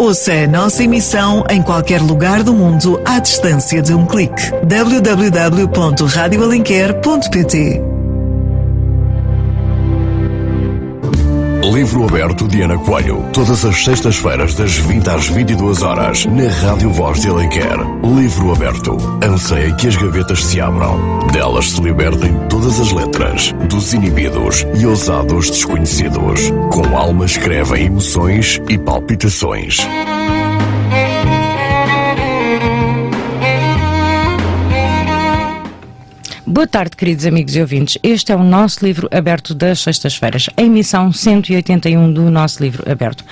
Ouça a nossa emissão em qualquer lugar do mundo à distância de um clique. www.radioalenquer.pt. Livro Aberto de Ana Coelho. Todas as sextas-feiras das 20 às 22 horas na Rádio Voz de Alenquer. Livro Aberto. Anseia que as gavetas se abram. Delas se libertem todas as letras dos inibidos e ousados desconhecidos. Com alma escrevem emoções e palpitações. Boa tarde, queridos amigos e ouvintes. Este é o nosso livro aberto das sextas-feiras, a emissão 181 do nosso livro aberto.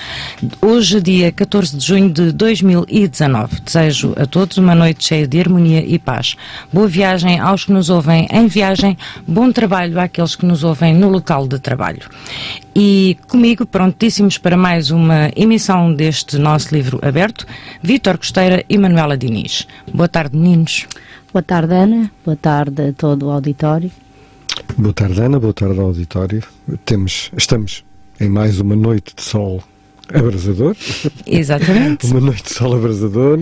Hoje, dia 14 de junho de 2019. Desejo a todos uma noite cheia de harmonia e paz. Boa viagem aos que nos ouvem em viagem, bom trabalho àqueles que nos ouvem no local de trabalho. E comigo, prontíssimos para mais uma emissão deste nosso livro aberto, Vítor Costeira e Manuela Diniz. Boa tarde, meninos. Boa tarde, Ana. Boa tarde a todo o auditório. Boa tarde, Ana. Boa tarde ao auditório. Estamos em mais uma noite de sol abrasador. Exatamente. Uma noite de sol abrasador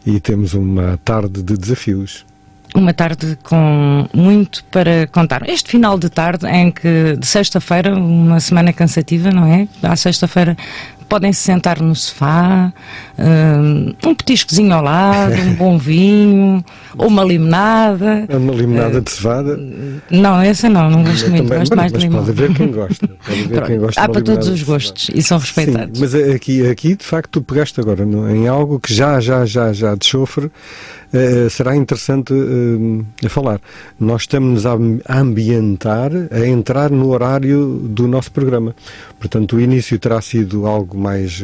e temos uma tarde de desafios. Uma tarde com muito para contar. Este final de tarde em que, de sexta-feira, uma semana cansativa, não é? À sexta-feira podem se sentar no sofá, um petiscozinho ao lado, um bom vinho, ou uma limonada. Uma limonada de cevada? Não, essa não gosto muito, também, gosto mais de limão. Pode haver quem gosta. Há para todos os gostos e são respeitados. Sim, mas aqui, de facto, tu pegaste agora em algo que já de chofre. Será interessante a falar. Nós estamos a ambientar, a entrar no horário do nosso programa. Portanto, o início terá sido algo mais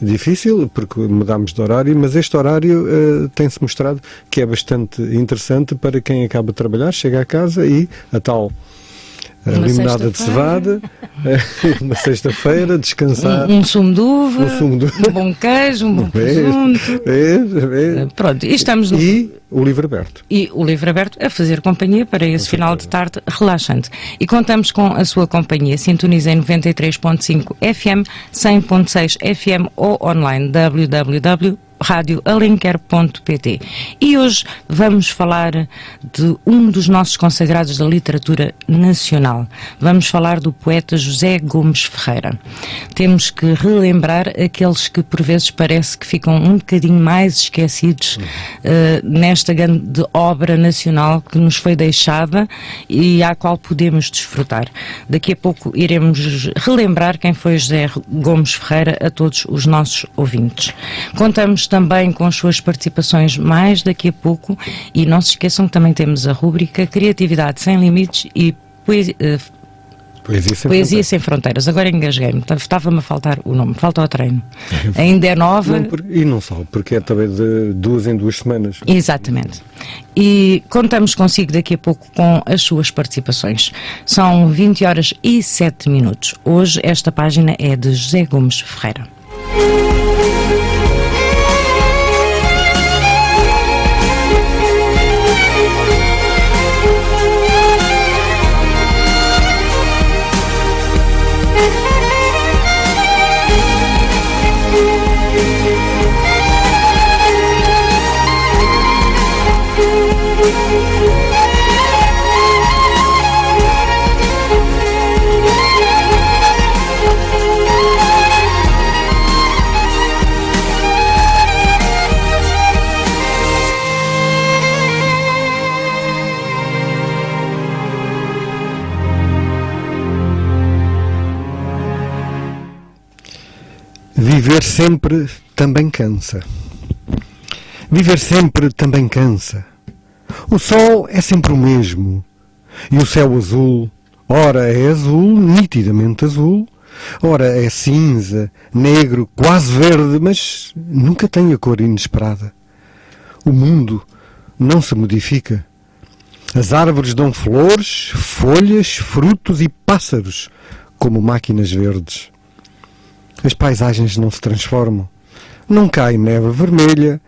difícil, porque mudámos de horário, mas este horário tem-se mostrado que é bastante interessante para quem acaba de trabalhar, chega a casa e a tal limonada de cevada, uma sexta-feira, descansar. Um sumo de uva, um bom queijo, um bom presunto. Pronto, e estamos no... E o livro aberto. E o livro aberto a fazer companhia para esse final de tarde relaxante. E contamos com a sua companhia. Sintonize em 93.5 FM, 100.6 FM ou online www.radioalenquer.pt. E hoje vamos falar de um dos nossos consagrados da literatura nacional. Vamos falar do poeta José Gomes Ferreira. Temos que relembrar aqueles que por vezes parece que ficam um bocadinho mais esquecidos nesta grande obra nacional que nos foi deixada e à qual podemos desfrutar. Daqui a pouco iremos relembrar quem foi José Gomes Ferreira a todos os nossos ouvintes. Contamos também com as suas participações mais daqui a pouco e não se esqueçam que também temos a rúbrica Criatividade Sem Limites e Poesia Sem Fronteiras. Agora engasguei-me, estava-me a faltar o nome, falta o treino. Ainda é nova. E não só, porque é também de 2 em 2 semanas. Exatamente. E contamos consigo daqui a pouco com as suas participações. São 20 horas e 7 minutos. Hoje esta página é de José Gomes Ferreira. Viver sempre também cansa. Viver sempre também cansa. O sol é sempre o mesmo. E o céu azul, ora é azul, nitidamente azul, ora é cinza, negro, quase verde, mas nunca tem a cor inesperada. O mundo não se modifica. As árvores dão flores, folhas, frutos e pássaros, como máquinas verdes. As paisagens não se transformam. Não cai neve vermelha.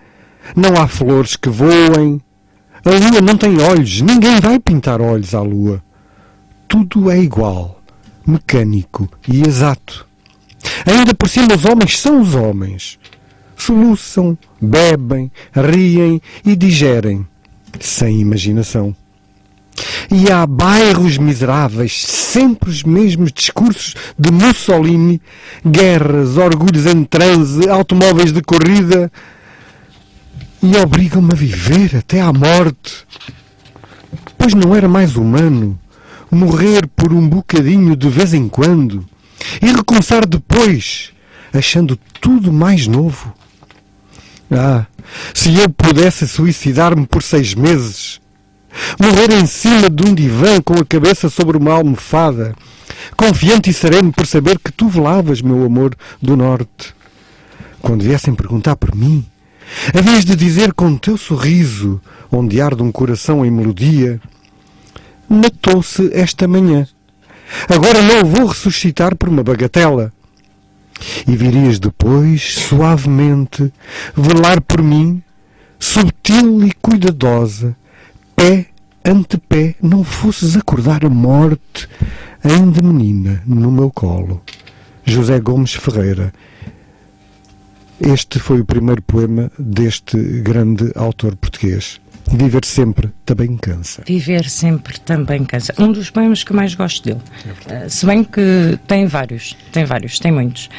Não há flores que voem. A lua não tem olhos. Ninguém vai pintar olhos à lua. Tudo é igual, mecânico e exato. Ainda por cima os homens são os homens. Soluçam, bebem, riem e digerem, sem imaginação. E há bairros miseráveis, sempre os mesmos discursos de Mussolini, guerras, orgulhos em transe, automóveis de corrida, e obrigam-me a viver até à morte. Pois não era mais humano morrer por um bocadinho de vez em quando e recomeçar depois, achando tudo mais novo? Ah, se eu pudesse suicidar-me por 6 meses, morrer em cima de um divã com a cabeça sobre uma almofada, confiante e sereno por saber que tu velavas, meu amor do norte. Quando viessem perguntar por mim, havias de dizer com teu sorriso, onde arde um coração em melodia: matou-se esta manhã. Agora não o vou ressuscitar por uma bagatela. E virias depois, suavemente, velar por mim, subtil e cuidadosa, pé ante pé, não fosses acordar a morte ainda menina no meu colo. José Gomes Ferreira. Este foi o primeiro poema deste grande autor português. Viver sempre também cansa. Viver sempre também cansa. Um dos poemas que mais gosto dele. Se bem que tem vários, tem muitos.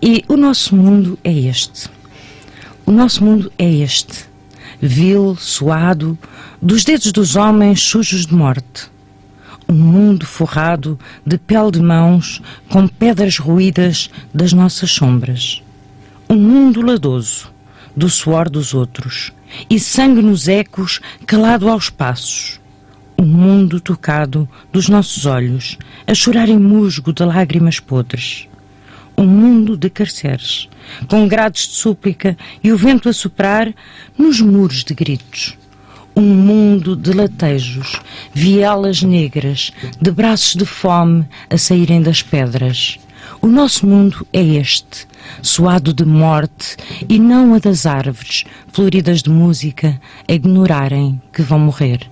E o nosso mundo é este. O nosso mundo é este. Vil, suado, dos dedos dos homens sujos de morte. Um mundo forrado de pele de mãos com pedras roídas das nossas sombras. Um mundo ladoso do suor dos outros e sangue nos ecos calado aos passos. Um mundo tocado dos nossos olhos a chorar em musgo de lágrimas podres. Um mundo de carceres, com grades de súplica e o vento a soprar nos muros de gritos. Um mundo de latejos, vielas negras, de braços de fome a saírem das pedras. O nosso mundo é este, suado de morte, e não a das árvores, floridas de música, a ignorarem que vão morrer.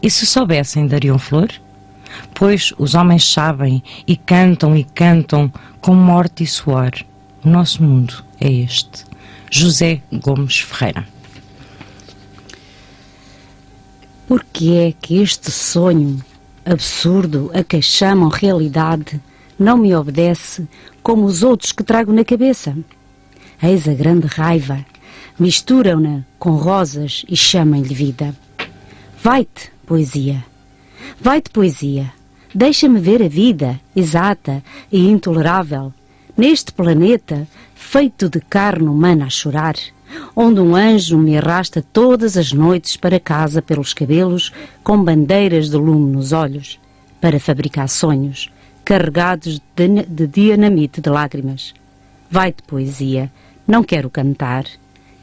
E se soubessem, dariam flor? Pois os homens sabem e cantam com morte e suor. O nosso mundo é este. José Gomes Ferreira. Por que é que este sonho absurdo a que chamam realidade não me obedece como os outros que trago na cabeça? Eis a grande raiva, misturam-na com rosas e chamam-lhe vida. Vai-te, poesia, deixa-me ver a vida exata e intolerável, neste planeta feito de carne humana a chorar, onde um anjo me arrasta todas as noites para casa pelos cabelos, com bandeiras de lume nos olhos, para fabricar sonhos, carregados de dinamite de lágrimas. Vai-te, poesia, não quero cantar,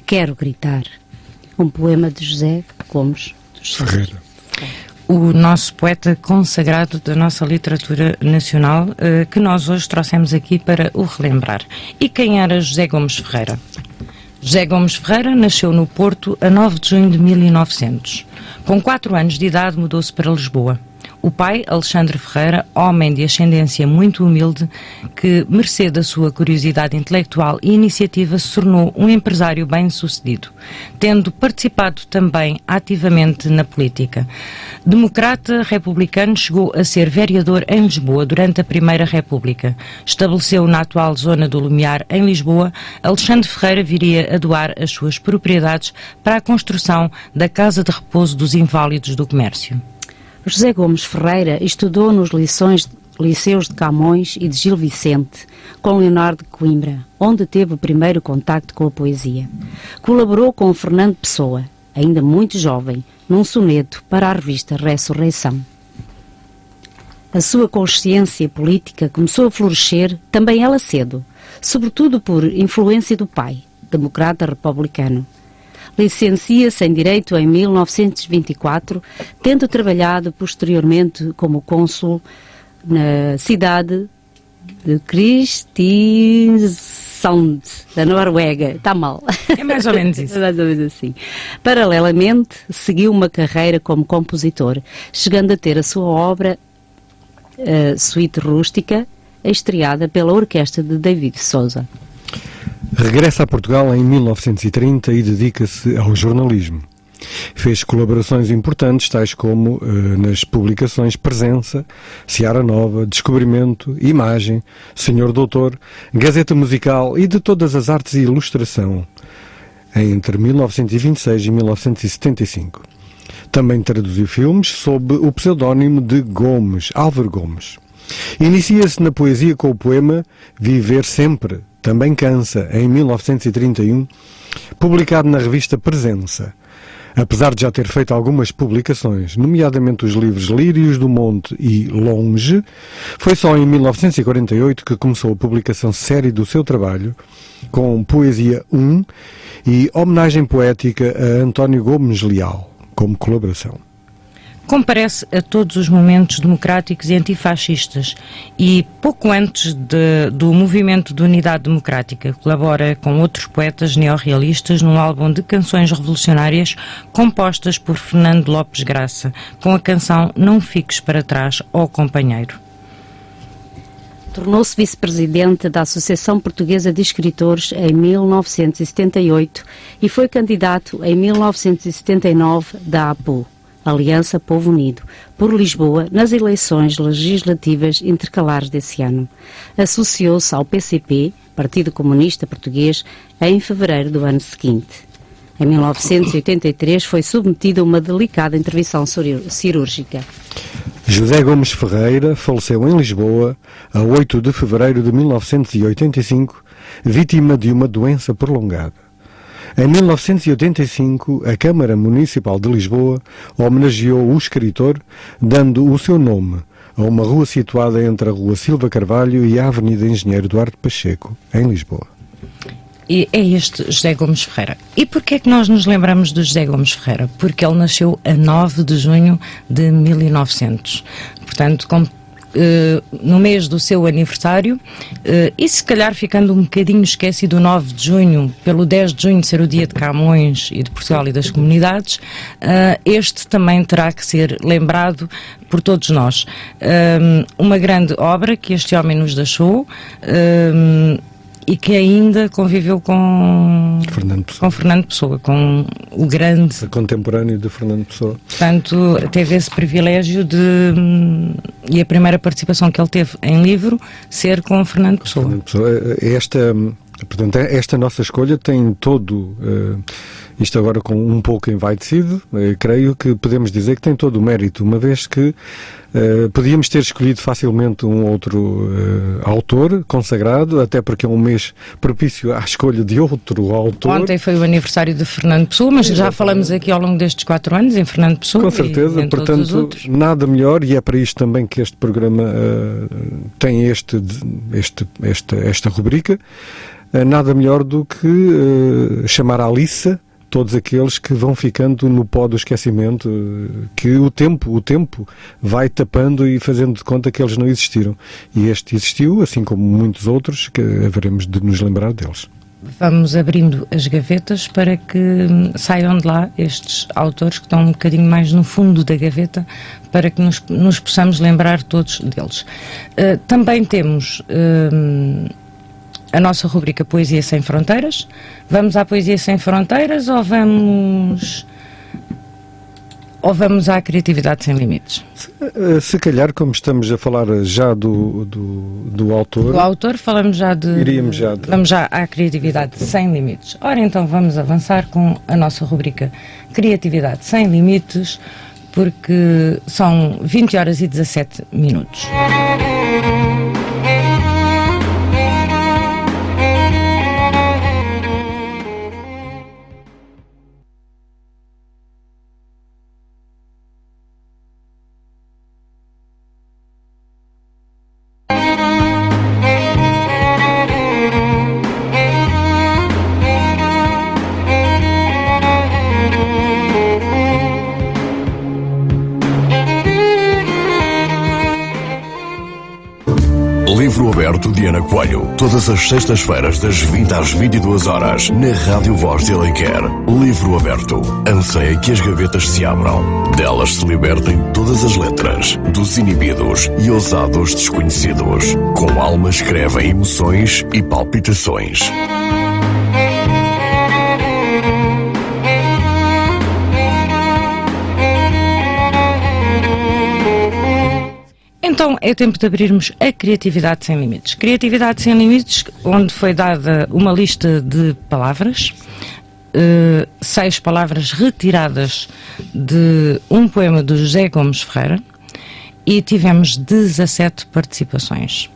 quero gritar. Um poema de José Gomes Ferreira. O nosso poeta consagrado da nossa literatura nacional, que nós hoje trouxemos aqui para o relembrar. E quem era José Gomes Ferreira? José Gomes Ferreira nasceu no Porto a 9 de junho de 1900. Com 4 anos de idade mudou-se para Lisboa. O pai, Alexandre Ferreira, homem de ascendência muito humilde, que, mercê da sua curiosidade intelectual e iniciativa, se tornou um empresário bem-sucedido, tendo participado também ativamente na política. Democrata republicano, chegou a ser vereador em Lisboa durante a Primeira República. Estabeleceu na atual zona do Lumiar, em Lisboa. Alexandre Ferreira viria a doar as suas propriedades para a construção da Casa de Repouso dos Inválidos do Comércio. José Gomes Ferreira estudou nos liceus de Camões e de Gil Vicente, com Leonardo de Coimbra, onde teve o primeiro contacto com a poesia. Colaborou com Fernando Pessoa, ainda muito jovem, num soneto para a revista Ressurreição. A sua consciência política começou a florescer também ela cedo, sobretudo por influência do pai, democrata republicano. Licencia-se em Direito em 1924, tendo trabalhado posteriormente como cônsul na cidade de Kristiansand, da Noruega. Está mal. É mais ou menos isso. É mais ou menos assim. Paralelamente, seguiu uma carreira como compositor, chegando a ter a sua obra Suíte Rústica, estreada pela orquestra de David Souza. Regressa a Portugal em 1930 e dedica-se ao jornalismo. Fez colaborações importantes, tais como nas publicações Presença, Seara Nova, Descobrimento, Imagem, Senhor Doutor, Gazeta Musical e de Todas as Artes e Ilustração, entre 1926 e 1975. Também traduziu filmes sob o pseudónimo de Gomes, Álvaro Gomes. Inicia-se na poesia com o poema Viver Sempre, Também Cansa, em 1931, publicado na revista Presença. Apesar de já ter feito algumas publicações, nomeadamente os livros Lírios do Monte e Longe, foi só em 1948 que começou a publicação séria do seu trabalho, com Poesia 1 e Homenagem Poética a António Gomes Leal, como colaboração. Comparece a todos os movimentos democráticos e antifascistas e, pouco antes do movimento de unidade democrática, colabora com outros poetas neorrealistas num álbum de canções revolucionárias compostas por Fernando Lopes Graça, com a canção Não Fiques para Trás, ó Companheiro. Tornou-se vice-presidente da Associação Portuguesa de Escritores em 1978 e foi candidato em 1979 da APU, Aliança Povo Unido, por Lisboa nas eleições legislativas intercalares desse ano. Associou-se ao PCP, Partido Comunista Português, em fevereiro do ano seguinte. Em 1983 foi submetido a uma delicada intervenção cirúrgica. José Gomes Ferreira faleceu em Lisboa a 8 de fevereiro de 1985, vítima de uma doença prolongada. Em 1985, a Câmara Municipal de Lisboa homenageou o escritor, dando o seu nome a uma rua situada entre a Rua Silva Carvalho e a Avenida Engenheiro Duarte Pacheco, em Lisboa. E é este José Gomes Ferreira. E porquê é que nós nos lembramos do José Gomes Ferreira? Porque ele nasceu a 9 de junho de 1900. Portanto, no mês do seu aniversário, e se calhar ficando um bocadinho esquecido o 9 de junho, pelo 10 de junho ser o dia de Camões e de Portugal e das comunidades, este também terá que ser lembrado por todos nós. Uma grande obra que este homem nos deixou, e que ainda conviveu com Fernando Pessoa, com o grande... Contemporâneo de Fernando Pessoa. Portanto, teve esse privilégio e a primeira participação que ele teve em livro, ser com Fernando Pessoa. Fernando Pessoa. Esta nossa escolha tem todo... isto agora com um pouco envaidecido, creio que podemos dizer que tem todo o mérito, uma vez que podíamos ter escolhido facilmente um outro autor consagrado, até porque é um mês propício à escolha de outro autor. Ontem foi o aniversário de Fernando Pessoa, mas já falamos aqui ao longo destes 4 anos em Fernando Pessoa. Com certeza, e em portanto, todos os outros. nada melhor, e é para isto também que este programa tem esta rubrica, nada melhor do que chamar à liça todos aqueles que vão ficando no pó do esquecimento, que o tempo vai tapando e fazendo de conta que eles não existiram. E este existiu, assim como muitos outros, que haveremos de nos lembrar deles. Vamos abrindo as gavetas para que saiam de lá estes autores que estão um bocadinho mais no fundo da gaveta, para que nos possamos lembrar todos deles. Também temos... a nossa rubrica Poesia Sem Fronteiras. Vamos à Poesia Sem Fronteiras ou vamos à Criatividade Sem Limites? Se calhar, como estamos a falar já do autor... Do autor, falamos já de... Vamos já à Criatividade Sem Limites. Ora, então vamos avançar com a nossa rubrica Criatividade Sem Limites, porque são 20 horas e 17 minutos. Coelho, todas as sextas-feiras das 20 às 22 horas, na Rádio Voz de Alenquer. Livro aberto. Anseia que as gavetas se abram. Delas se libertem todas as letras, dos inibidos e ousados desconhecidos. Com alma escrevem emoções e palpitações. Então é tempo de abrirmos a Criatividade Sem Limites. Criatividade Sem Limites, onde foi dada uma lista de palavras, 6 palavras retiradas de um poema do José Gomes Ferreira, e tivemos 17 participações.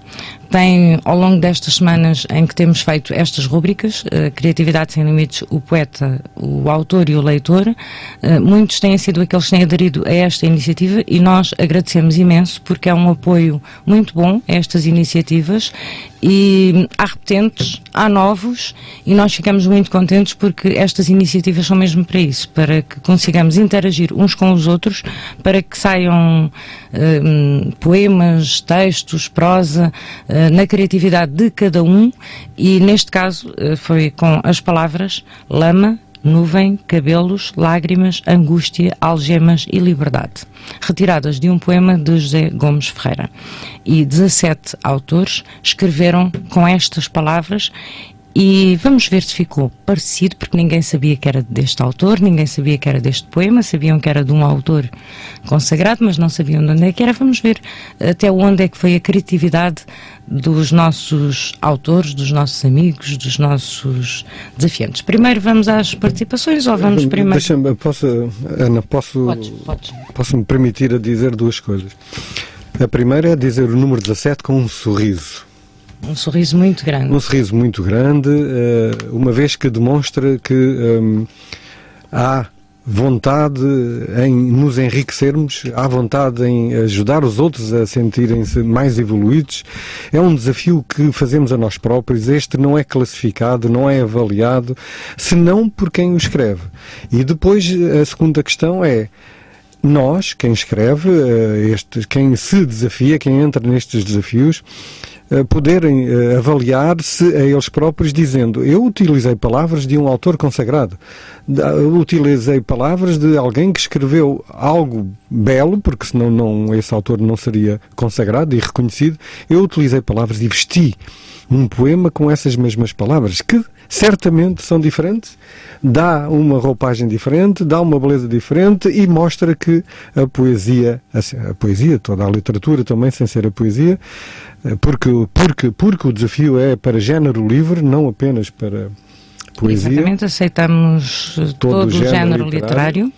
Tem, ao longo destas semanas em que temos feito estas rúbricas, Criatividade Sem Limites, o poeta, o autor e o leitor, muitos têm sido aqueles que têm aderido a esta iniciativa e nós agradecemos imenso porque é um apoio muito bom a estas iniciativas e há repetentes, há novos e nós ficamos muito contentes porque estas iniciativas são mesmo para isso, para que consigamos interagir uns com os outros, para que saiam poemas, textos, prosa, na criatividade de cada um e neste caso foi com as palavras lama, nuvem, cabelos, lágrimas, angústia, algemas e liberdade, retiradas de um poema de José Gomes Ferreira. E 17 autores escreveram com estas palavras e vamos ver se ficou parecido, porque ninguém sabia que era deste autor, ninguém sabia que era deste poema, sabiam que era de um autor consagrado, mas não sabiam de onde é que era. Vamos ver até onde é que foi a criatividade dos nossos autores, dos nossos amigos, dos nossos desafiantes. Primeiro vamos às participações ou vamos primeiro... Deixa-me, Ana, posso-me permitir a dizer 2 coisas. A primeira é dizer o número 17 com um sorriso. Um sorriso muito grande. Um sorriso muito grande, uma vez que demonstra que há vontade em nos enriquecermos, há vontade em ajudar os outros a sentirem-se mais evoluídos. É um desafio que fazemos a nós próprios. Este não é classificado, não é avaliado, senão por quem o escreve. E depois a segunda questão é: nós, quem escreve, quem se desafia, quem entra nestes desafios, poderem avaliar-se a eles próprios dizendo: eu utilizei palavras de um autor consagrado, utilizei palavras de alguém que escreveu algo belo, porque senão esse autor não seria consagrado e reconhecido. Eu utilizei palavras e vesti um poema com essas mesmas palavras, que certamente são diferentes, dá uma roupagem diferente, dá uma beleza diferente e mostra que a poesia, toda a literatura também, sem ser a poesia, porque o desafio é para género livre, não apenas para poesia. Exatamente, aceitamos todo o género literário.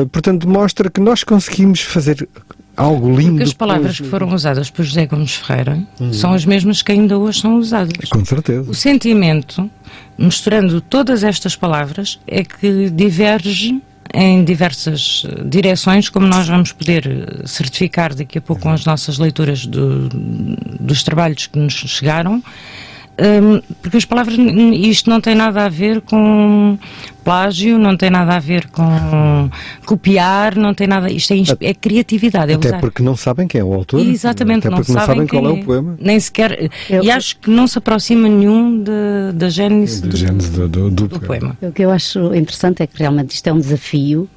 Portanto, mostra que nós conseguimos fazer algo lindo. Porque as palavras que foram usadas por José Gomes Ferreira são as mesmas que ainda hoje são usadas. Com certeza. O sentimento, misturando todas estas palavras, é que diverge em diversas direções, como nós vamos poder certificar daqui a pouco com as nossas leituras dos trabalhos que nos chegaram. Porque as palavras, isto não tem nada a ver com plágio, não tem nada a ver com copiar, não tem nada, isto é criatividade, é até usar. porque não sabem quem é o autor. Exatamente, até porque não sabem qual é o poema. Nem sequer, e acho que não se aproxima nenhum da gênese do poema. O que eu acho interessante é que realmente isto é um desafio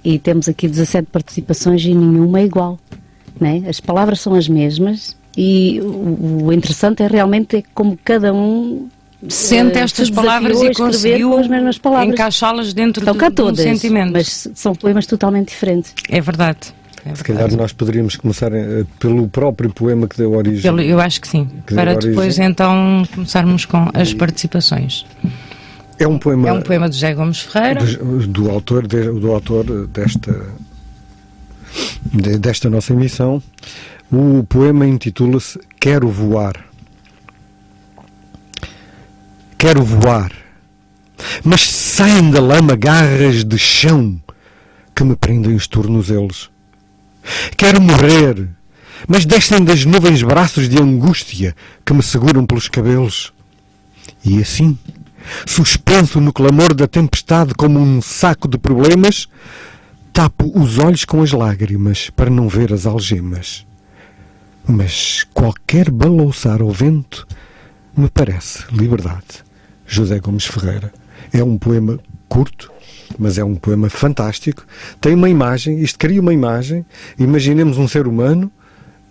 e temos aqui 17 participações e nenhuma é igual, né? As palavras são as mesmas. E o interessante é realmente como cada um sente estas palavras e conseguiu encaixá-las dentro de um sentimento. Mas são poemas totalmente diferentes. É verdade. Se calhar nós poderíamos começar pelo próprio poema que deu origem. Eu acho que sim. Para depois então começarmos com as participações. É um poema de José Gomes Ferreira. Do autor desta nossa emissão. O poema intitula-se Quero Voar. Quero voar, mas saem da lama garras de chão que me prendem os tornozelos. Quero morrer, mas descem das nuvens braços de angústia que me seguram pelos cabelos. E assim, suspenso no clamor da tempestade como um saco de problemas, tapo os olhos com as lágrimas para não ver as algemas. mas qualquer balouçar ao vento me parece liberdade. José Gomes Ferreira. É um poema curto, mas é um poema fantástico. Tem uma imagem, isto cria uma imagem. Imaginemos um ser humano,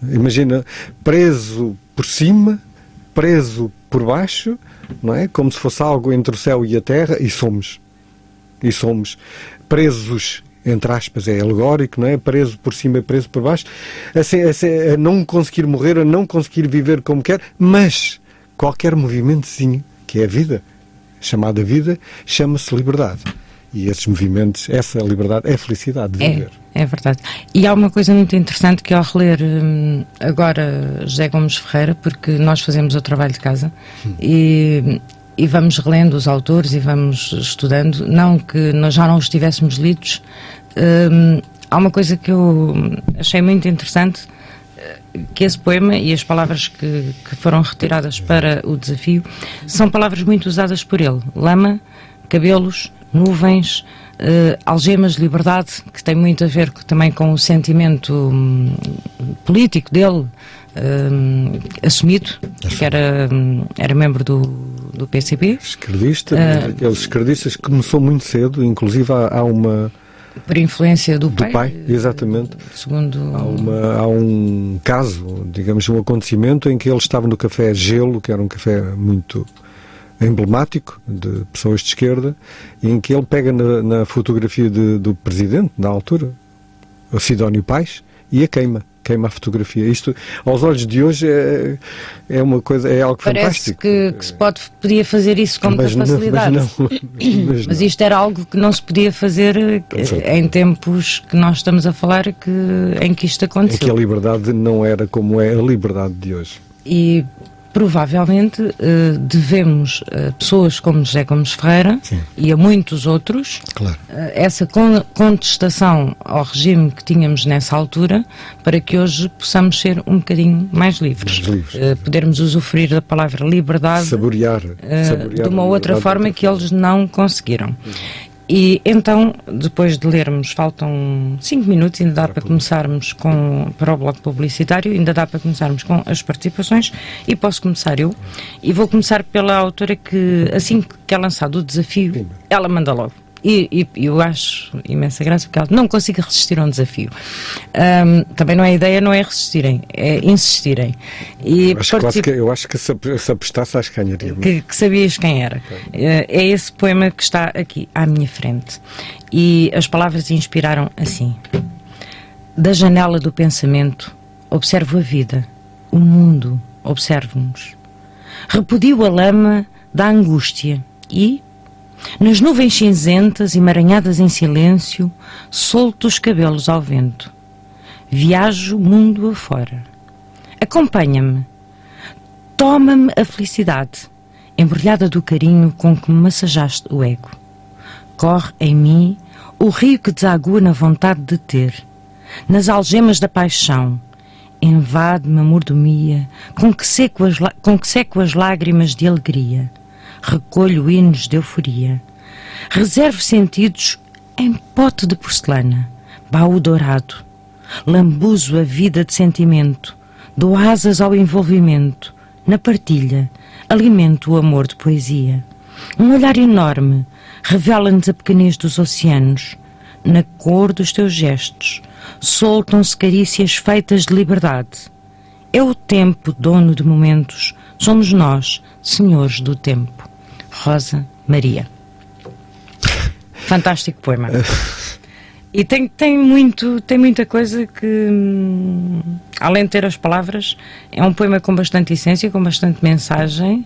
imagina, preso por cima, preso por baixo, não é? Como se fosse algo entre o céu e a terra, e somos presos, entre aspas, é alegórico, não é? Preso por cima e preso por baixo, assim, a não conseguir morrer, a não conseguir viver como quer, mas qualquer movimentozinho, que é a vida, chamada vida, chama-se liberdade. E esses movimentos, essa liberdade é a felicidade de viver. É verdade. E há uma coisa muito interessante que ao reler agora José Gomes Ferreira, porque nós fazemos o trabalho de casa e vamos relendo os autores e vamos estudando, não que nós já não os tivéssemos lidos, há uma coisa que eu achei muito interessante, que esse poema e as palavras que foram retiradas para o desafio são palavras muito usadas por ele. Lama, cabelos, nuvens, algemas, liberdade, que tem muito a ver também com o sentimento político dele, assumido, que era membro do PCP. Esquerdista, aqueles esquerdistas que começou muito cedo, inclusive há uma... Por influência do pai. Exatamente. Segundo... Há um caso, digamos, um acontecimento em que ele estava no café Gelo, que era um café muito emblemático de pessoas de esquerda, em que ele pega na fotografia do presidente, na altura, o Sidónio Pais, e a queima a fotografia. Isto, aos olhos de hoje, é uma coisa, é algo fantástico. Parece que se podia fazer isso com muita facilidade. Mas isto era algo que não se podia fazer em tempos que nós estamos a falar em que isto aconteceu. É que a liberdade não era como é a liberdade de hoje. E provavelmente devemos a pessoas como José Gomes Ferreira, sim, e a muitos outros, claro, essa contestação ao regime que tínhamos nessa altura, para que hoje possamos ser um bocadinho mais livres. Podermos usufruir da palavra liberdade, saborear de uma outra forma que eles não conseguiram. E então, depois de lermos, faltam 5 minutos, ainda dá para começarmos para o bloco publicitário, ainda dá para começarmos com as participações, e posso começar eu. E vou começar pela autora que, assim que é lançado o desafio, ela manda logo. E eu acho imensa graça, porque ela não consigo resistir a um desafio. Também não é a ideia, não é resistirem, é insistirem. E eu acho que se apostasse, acho que ganharia. Que sabias quem era. É esse poema que está aqui à minha frente. E as palavras inspiraram assim: da janela do pensamento observo a vida, o mundo observo-nos. Repudio a lama da angústia e, nas nuvens cinzentas, emaranhadas em silêncio, solto os cabelos ao vento. Viajo mundo afora. Acompanha-me. Toma-me a felicidade, embrulhada do carinho com que me massajaste o ego. Corre em mim o rio que desagua na vontade de ter, nas algemas da paixão. Invade-me a mordomia com que seco as lágrimas de alegria. Recolho hinos de euforia. Reservo sentidos em pote de porcelana, baú dourado. Lambuzo a vida de sentimento, dou asas ao envolvimento. Na partilha, alimento o amor de poesia. Um olhar enorme revela-nos a pequenez dos oceanos. Na cor dos teus gestos, soltam-se carícias feitas de liberdade. É o tempo dono de momentos, somos nós, senhores do tempo. Rosa Maria. Fantástico poema. E tem muita coisa que, além de ter as palavras, é um poema com bastante essência, com bastante mensagem,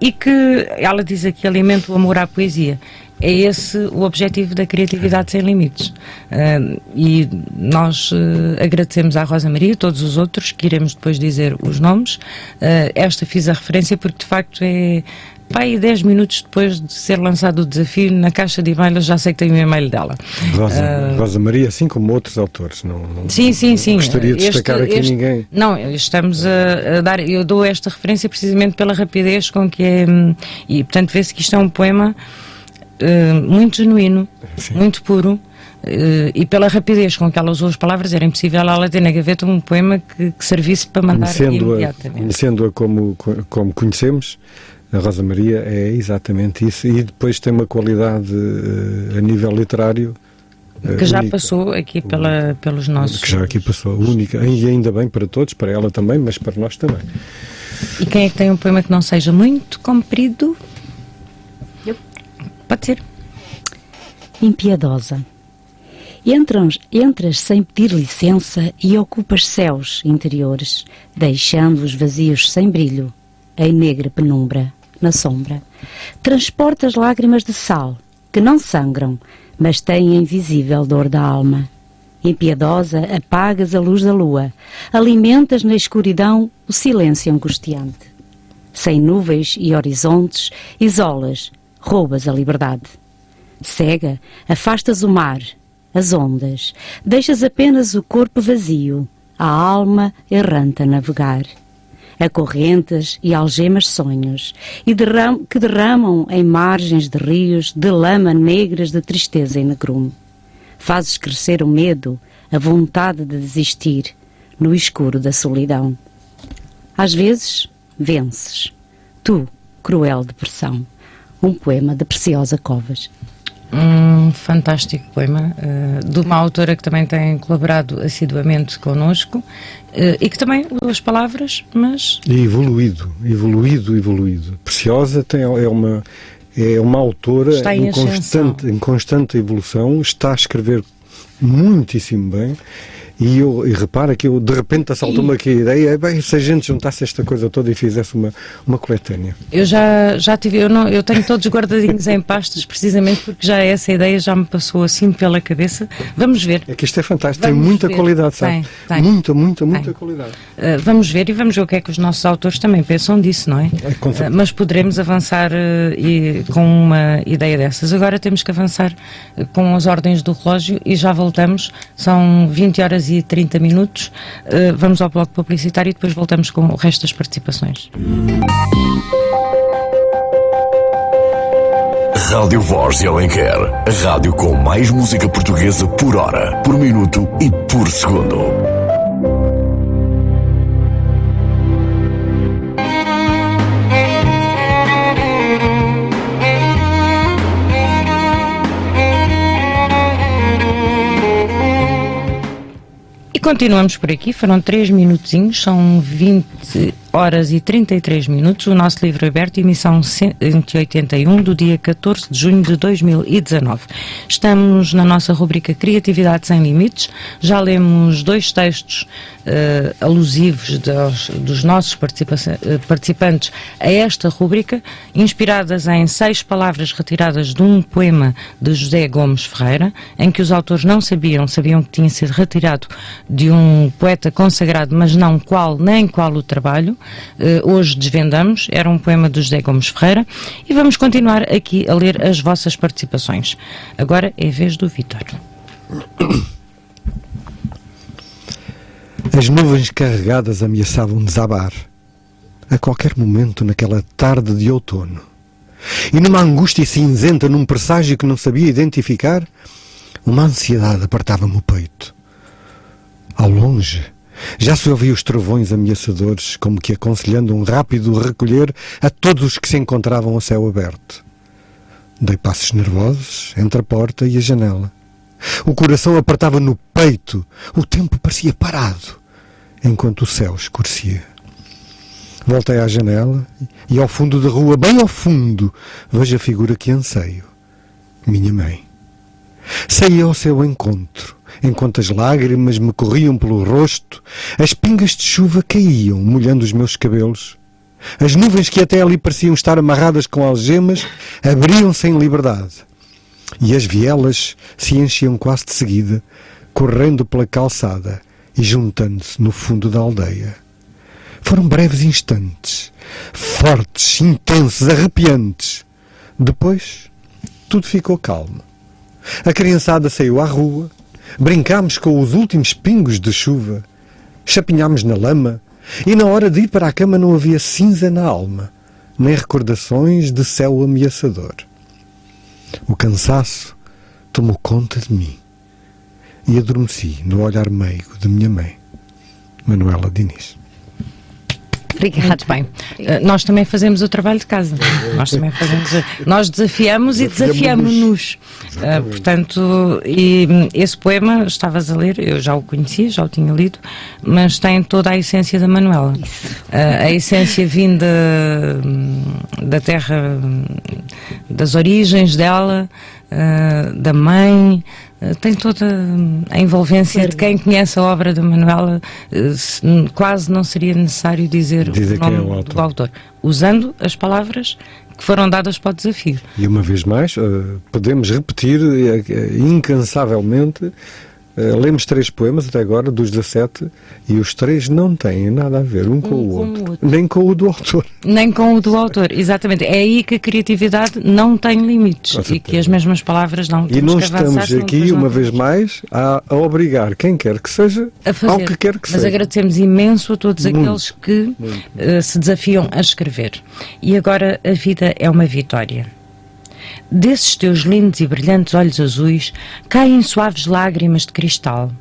e que, ela diz aqui, alimenta o amor à poesia. É esse o objetivo da criatividade sem limites. E nós agradecemos à Rosa Maria, todos os outros, que iremos depois dizer os nomes. Esta fiz a referência porque, de facto, é... Pai, 10 minutos depois de ser lançado o desafio, na caixa de e-mail, já sei que tenho o e-mail dela. Rosa Maria, assim como outros autores. Não sim. Gostaria de destacar aqui ninguém. Não, estamos a dar... Eu dou esta referência precisamente pela rapidez com que é... E, portanto, vê-se que isto é um poema muito genuíno, sim, muito puro, e pela rapidez com que ela usou as palavras, era impossível ela ter na gaveta um poema que servisse para mandar imediatamente. Conhecendo-a como conhecemos, a Rosa Maria é exatamente isso, e depois tem uma qualidade a nível literário que já única, passou aqui pelos nossos... Que já aqui passou, única, e ainda bem para todos, para ela também, mas para nós também. E quem é que tem um poema que não seja muito comprido? Eu. Pode ser. Impiedosa. Entras sem pedir licença e ocupas céus interiores, deixando-os vazios sem brilho, em negra penumbra, na sombra. Transportas lágrimas de sal, que não sangram, mas têm a invisível dor da alma. Impiedosa, apagas a luz da lua, alimentas na escuridão o silêncio angustiante. Sem nuvens e horizontes, isolas, roubas a liberdade. Cega, afastas o mar, as ondas, deixas apenas o corpo vazio, a alma errante a navegar. Acorrentas e algemas sonhos, e que derramam em margens de rios de lama negras de tristeza e negrume. Fazes crescer o medo, a vontade de desistir, no escuro da solidão. Às vezes, vences. Tu, cruel depressão. Um poema de Preciosa Covas. Fantástico poema, de uma autora que também tem colaborado assiduamente connosco e que também usou as palavras, mas... Evoluído. Preciosa é uma autora em constante evolução, está a escrever muitíssimo bem. E repara que de repente assaltou-me aqui a ideia, se a gente juntasse esta coisa toda e fizesse uma coletânea. Eu já tive, eu tenho todos guardadinhos em pastas, precisamente porque já essa ideia já me passou assim pela cabeça. Vamos ver. É que isto é fantástico, tem muita qualidade, sabe? Tem. Muita qualidade. Vamos ver o que é que os nossos autores também pensam disso, não é? Mas poderemos avançar com uma ideia dessas. Agora temos que avançar com as ordens do relógio e já voltamos. São 20 horas e 30 minutos. Vamos ao bloco publicitário e depois voltamos com o resto das participações. Rádio Voz de Alenquer, a rádio com mais música portuguesa por hora, por minuto e por segundo. Continuamos por aqui, foram 3 minutinhos, são 20 horas e 33 minutos, o nosso livro aberto, emissão 181 do dia 14 de junho de 2019. Estamos na nossa rubrica Criatividade Sem Limites, já lemos 2 textos alusivos dos nossos participantes a esta rubrica, inspiradas em 6 palavras retiradas de um poema de José Gomes Ferreira, em que os autores não sabiam que tinha sido retirado de um poeta consagrado, mas não qual nem qual o trabalho. Hoje desvendamos, era um poema de José Gomes Ferreira e vamos continuar aqui a ler as vossas participações. Agora é a vez do Vítor. As nuvens carregadas ameaçavam desabar a qualquer momento naquela tarde de outono, e numa angústia cinzenta, num presságio que não sabia identificar, uma ansiedade apertava-me o peito. Ao longe, já se ouvia os trovões ameaçadores, como que aconselhando um rápido recolher a todos os que se encontravam a céu aberto. Dei passos nervosos entre a porta e a janela. O coração apertava no peito, o tempo parecia parado, enquanto o céu escurecia. Voltei à janela e ao fundo da rua, bem ao fundo, vejo a figura que anseio. Minha mãe. Saí ao seu encontro, enquanto as lágrimas me corriam pelo rosto, as pingas de chuva caíam, molhando os meus cabelos. As nuvens que até ali pareciam estar amarradas com algemas, abriam-se em liberdade. E as vielas se enchiam quase de seguida, correndo pela calçada e juntando-se no fundo da aldeia. Foram breves instantes, fortes, intensos, arrepiantes. Depois, tudo ficou calmo. A criançada saiu à rua, brincámos com os últimos pingos de chuva, chapinhámos na lama, e na hora de ir para a cama não havia cinza na alma, nem recordações de céu ameaçador. O cansaço tomou conta de mim. e adormeci no olhar meigo de minha mãe, Manuela Diniz. Muito bem. Nós também fazemos o trabalho de casa. Nós desafiamos e desafiamos-nos. Portanto, e esse poema, estavas a ler, eu já o conhecia, já o tinha lido, mas tem toda a essência da Manuela. A essência vinda da terra, das origens dela, da mãe. Tem toda a envolvência de quem conhece a obra da Manuela. Quase não seria necessário dizer o nome do autor, usando as palavras que foram dadas para o desafio. E uma vez mais, podemos repetir incansavelmente. Lemos 3 poemas até agora, dos 17, e os 3 não têm nada a ver um com o outro. Nem com o do autor. Nem com o do autor, exatamente. É aí que a criatividade não tem limites e que as mesmas palavras não. E não estamos aqui, uma vez mais, a obrigar quem quer que seja a fazer, ao que quer que seja. Mas agradecemos imenso a todos aqueles que se desafiam a escrever. E agora a vida é uma vitória. Desses teus lindos e brilhantes olhos azuis caem suaves lágrimas de cristal.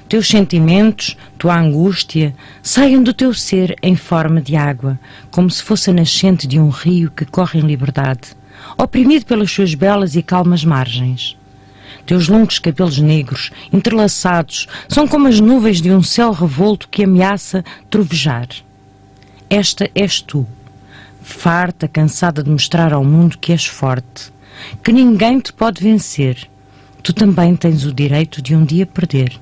Teus sentimentos, tua angústia, saiam do teu ser em forma de água, como se fosse a nascente de um rio que corre em liberdade, oprimido pelas suas belas e calmas margens. Teus longos cabelos negros, entrelaçados, são como as nuvens de um céu revolto que ameaça trovejar. Esta és tu, farta, cansada de mostrar ao mundo que és forte, que ninguém te pode vencer. Tu também tens o direito de um dia perder,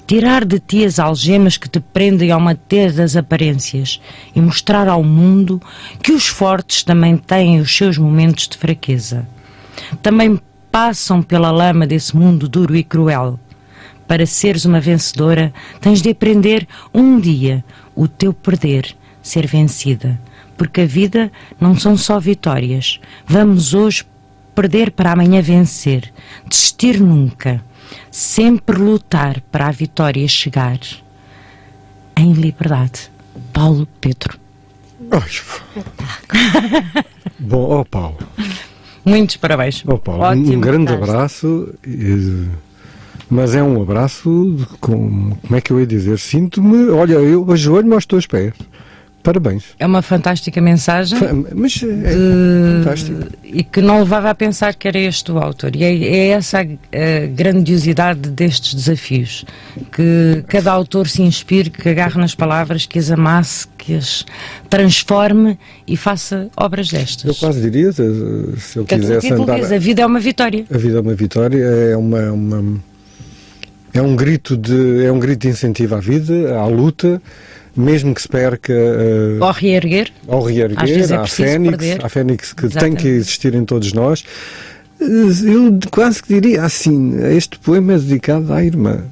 tirar de ti as algemas que te prendem ao manter das aparências e mostrar ao mundo que os fortes também têm os seus momentos de fraqueza. Também passam pela lama desse mundo duro e cruel. Para seres uma vencedora, tens de aprender um dia o teu perder, ser vencida. Porque a vida não são só vitórias. Vamos hoje perder para amanhã vencer. Desistir nunca. Sempre lutar para a vitória chegar. Em liberdade. Paulo Pedro. Bom, Paulo. Muitos parabéns. Paulo, ótimo, um grande abraço. Mas é um abraço como é que eu ia dizer? Sinto-me, olha, eu ajoelho-me aos teus pés. Parabéns. É uma fantástica mensagem. Mas é fantástico. E que não levava a pensar que era este o autor. E é essa a grandiosidade destes desafios. Que cada autor se inspire, que agarre nas palavras, que as amasse, que as transforme e faça obras destas. Eu quase diria, se eu quisesse andar... A vida é uma vitória. A vida é uma vitória, é um grito de incentivo à vida, à luta, mesmo que se perca ao reerguer, à fênix que tem que existir em todos nós. Eu quase que diria assim, este poema é dedicado à irmã.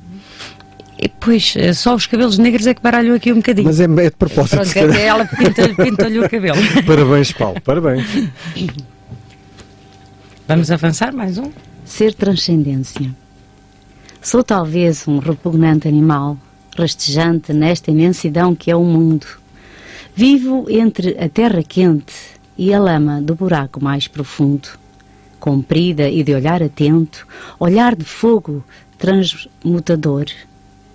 E pois, só os cabelos negros é que baralham aqui um bocadinho. Mas é de propósito. Pronto, ela pinta-lhe o cabelo. Parabéns, Paulo, parabéns. Vamos avançar mais um? Ser transcendência. Sou talvez um repugnante animal, rastejante nesta imensidão que é o mundo. Vivo entre a terra quente e a lama do buraco mais profundo. Comprida e de olhar atento, olhar de fogo transmutador.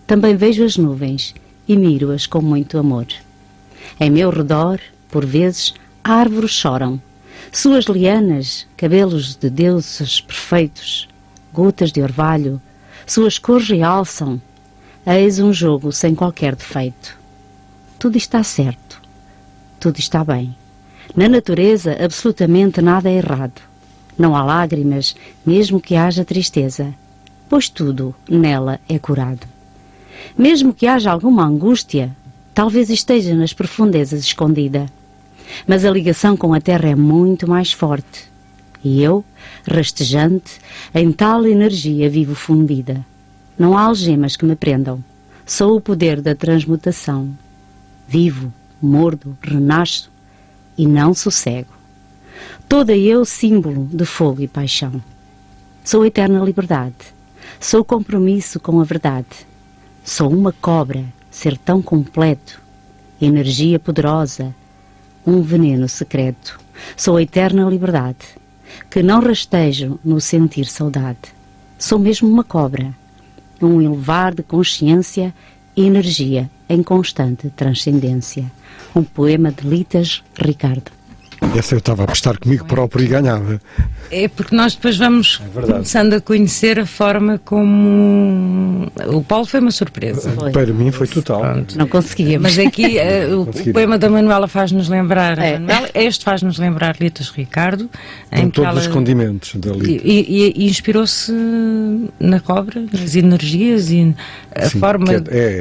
Também vejo as nuvens e miro-as com muito amor. Em meu redor, por vezes, árvores choram. Suas lianas, cabelos de deuses perfeitos, gotas de orvalho, suas cores realçam. Eis um jogo sem qualquer defeito. Tudo está certo. Tudo está bem. Na natureza, absolutamente nada é errado. Não há lágrimas, mesmo que haja tristeza, pois tudo nela é curado. Mesmo que haja alguma angústia, talvez esteja nas profundezas escondida. Mas a ligação com a terra é muito mais forte. E eu, rastejante, em tal energia vivo fundida. Não há algemas que me prendam. Sou o poder da transmutação. Vivo, mordo, renasço e não sossego. Toda eu símbolo de fogo e paixão. Sou eterna liberdade. Sou compromisso com a verdade. Sou uma cobra, ser tão completo. Energia poderosa, um veneno secreto. Sou a eterna liberdade, que não rastejo no sentir saudade. Sou mesmo uma cobra, um elevar de consciência e energia em constante transcendência. Um poema de Litas Ricardo. Essa eu estava a apostar comigo próprio e ganhava. É porque nós depois vamos verdade. começando a conhecer a forma como... O Paulo foi uma surpresa. Foi. Para mim foi total. Pronto. Não conseguíamos. Mas aqui o poema da Manuela faz-nos lembrar este faz-nos lembrar Litas Ricardo, Com em que todos ela os condimentos dali. e inspirou-se na cobra, nas energias e a Sim, forma.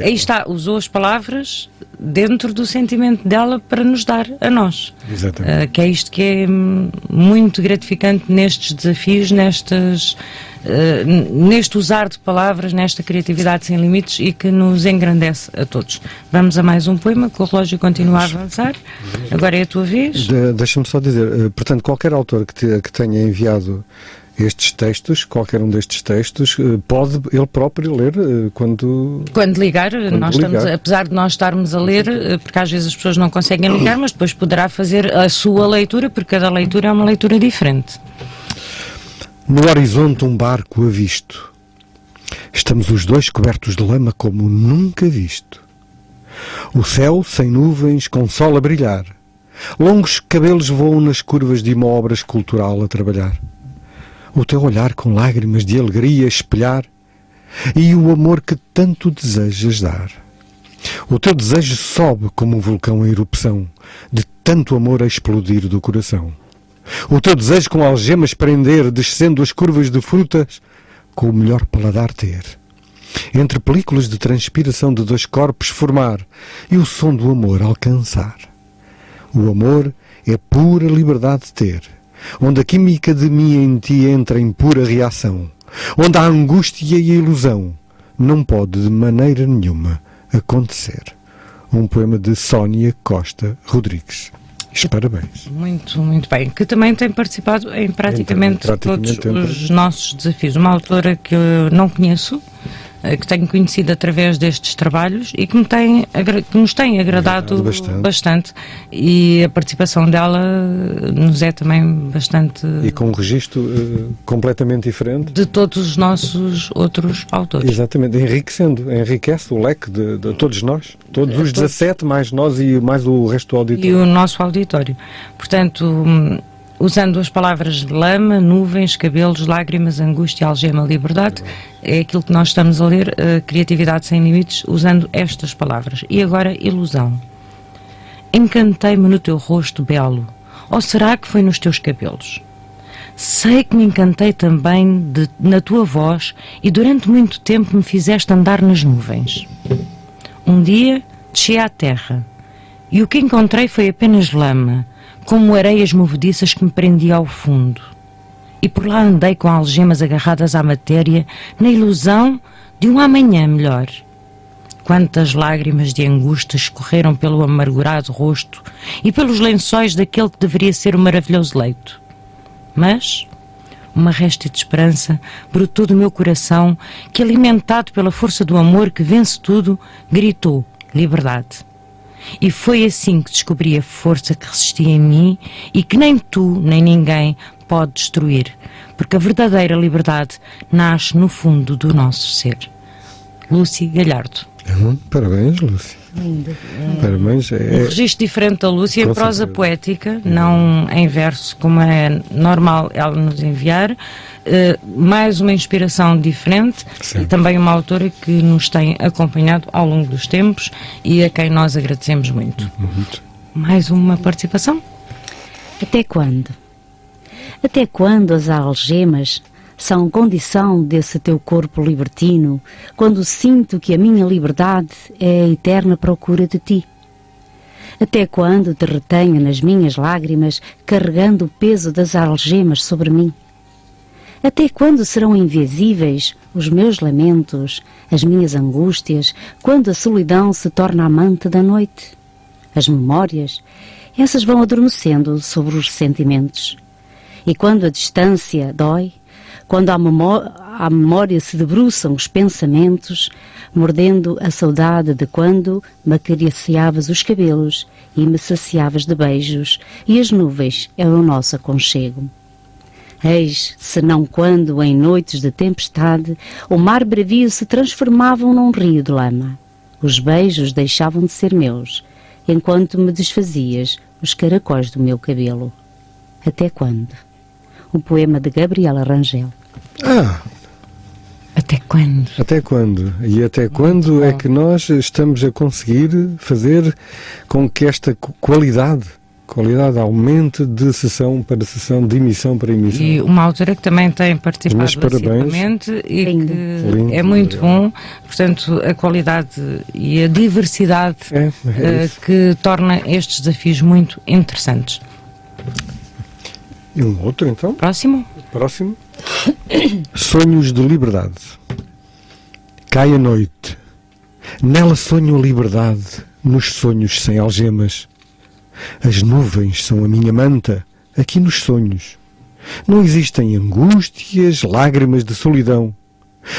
aí está, usou as palavras dentro do sentimento dela para nos dar a nós. Exatamente. Que é isto que é muito gratificante nestes desafios, neste usar de palavras, nesta criatividade sem limites e que nos engrandece a todos. Vamos a mais um poema, que o relógio continua a avançar. Agora é a tua vez. Deixa-me só dizer, portanto, qualquer autor que tenha enviado estes textos, qualquer um destes textos, pode ele próprio ler quando ligar. Estamos, apesar de nós estarmos a ler, porque às vezes as pessoas não conseguem ligar, mas depois poderá fazer a sua leitura, porque cada leitura é uma leitura diferente. No horizonte um barco avisto. Estamos os dois cobertos de lama como nunca visto. O céu sem nuvens, com sol a brilhar. Longos cabelos voam nas curvas de uma obra escultural a trabalhar. O teu olhar com lágrimas de alegria a espelhar e o amor que tanto desejas dar. O teu desejo sobe como um vulcão em erupção, de tanto amor a explodir do coração. O teu desejo com algemas prender, descendo as curvas de frutas, com o melhor paladar ter. Entre películas de transpiração de dois corpos formar e o som do amor alcançar. O amor é pura liberdade de ter, onde a química de mim em ti entra em pura reação, onde a angústia e a ilusão não pode de maneira nenhuma acontecer. Um poema de Sónia Costa Rodrigues. Parabéns. Muito, muito bem. Que também tem participado em praticamente todos os nossos desafios. Uma autora que eu não conheço, que tenho conhecido através destes trabalhos e que nos tem agradado bastante. E a participação dela nos é também bastante... E com um registro completamente diferente. De todos os nossos outros autores. Exatamente, enriquece o leque de todos nós, todos os 17, mais nós e mais o resto do auditório. E o nosso auditório. Portanto... usando as palavras lama, nuvens, cabelos, lágrimas, angústia, algema, liberdade, é aquilo que nós estamos a ler, criatividade sem limites, usando estas palavras. E agora, ilusão. Encantei-me no teu rosto belo, ou será que foi nos teus cabelos? Sei que me encantei também na tua voz e durante muito tempo me fizeste andar nas nuvens. Um dia desci à terra e o que encontrei foi apenas lama, como areias movediças que me prendia ao fundo. E por lá andei com algemas agarradas à matéria, na ilusão de um amanhã melhor. Quantas lágrimas de angústia escorreram pelo amargurado rosto e pelos lençóis daquele que deveria ser o maravilhoso leito. Mas uma réstia de esperança brotou do meu coração, que, alimentado pela força do amor que vence tudo, gritou liberdade. E foi assim que descobri a força que resistia em mim e que nem tu, nem ninguém pode destruir, porque a verdadeira liberdade nasce no fundo do nosso ser. Lúcia Galhardo. Parabéns, Lúcia. Lindo. Parabéns. Um registro diferente da Lúcia, prosa poética, não em verso, como é normal ela nos enviar. Mais uma inspiração diferente. Sim. E também uma autora que nos tem acompanhado ao longo dos tempos e a quem nós agradecemos muito. Mais uma participação? Até quando? Até quando as algemas são condição desse teu corpo libertino, quando sinto que a minha liberdade é a eterna procura de ti? Até quando te retenho nas minhas lágrimas, carregando o peso das algemas sobre mim? Até quando serão invisíveis os meus lamentos, as minhas angústias, quando a solidão se torna amante da noite? As memórias, essas vão adormecendo sobre os sentimentos. E quando a distância dói, quando à memória se debruçam os pensamentos, mordendo a saudade de quando me acariciavas os cabelos e me saciavas de beijos, e as nuvens é o nosso aconchego. Eis, senão quando, em noites de tempestade, o mar bravio se transformava num rio de lama. Os beijos deixavam de ser meus, enquanto me desfazias os caracóis do meu cabelo. Até quando? Um poema de Gabriela Rangel. Até quando? Até quando? E até quando é que nós estamos a conseguir fazer com que esta qualidade aumente de sessão para sessão, de emissão para emissão? E uma autora que também tem participado assiduamente e Lindo. que Lindo. é muito bom. Portanto, a qualidade e a diversidade que torna estes desafios muito interessantes. E um outro, então? Próximo? Próximo. Sonhos de liberdade. Cai a noite. Nela sonho a liberdade, nos sonhos sem algemas. As nuvens são a minha manta, aqui nos sonhos. Não existem angústias, lágrimas de solidão.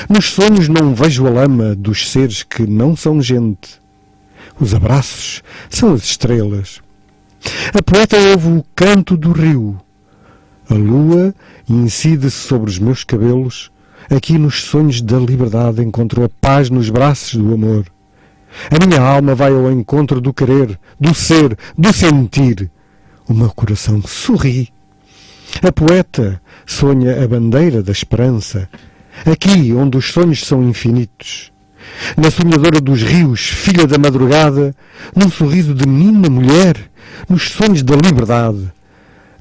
Nos sonhos não vejo a lama dos seres que não são gente. Os abraços são as estrelas. A poeta ouve o canto do rio. A lua incide-se sobre os meus cabelos. Aqui nos sonhos da liberdade encontro a paz nos braços do amor. A minha alma vai ao encontro do querer, do ser, do sentir. O meu coração sorri. A poeta sonha a bandeira da esperança. Aqui onde os sonhos são infinitos. Na sonhadora dos rios, filha da madrugada, num sorriso de menina mulher, nos sonhos da liberdade,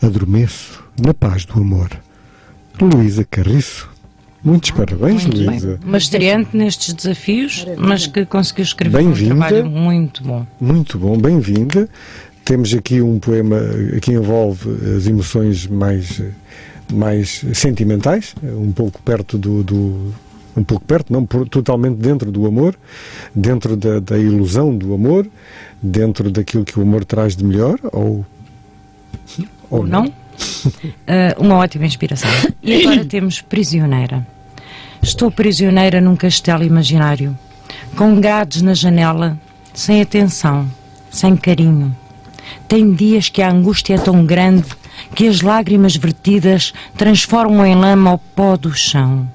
adormeço na paz do amor. Luísa Carriço. Muitos parabéns, Muito Luísa. bem. Uma estreante nestes desafios, mas que conseguiu escrever um Bem-vinda. trabalho muito bom. Muito bom, bem-vinda. Temos aqui um poema que envolve as emoções mais sentimentais, um pouco perto um pouco perto, não totalmente dentro do amor, dentro da ilusão do amor, dentro daquilo que o amor traz de melhor, ou não? Uma ótima inspiração. E agora temos Prisioneira. Estou prisioneira num castelo imaginário, com grades na janela, sem atenção, sem carinho. Tem dias que a angústia é tão grande que as lágrimas vertidas transformam em lama o pó do chão.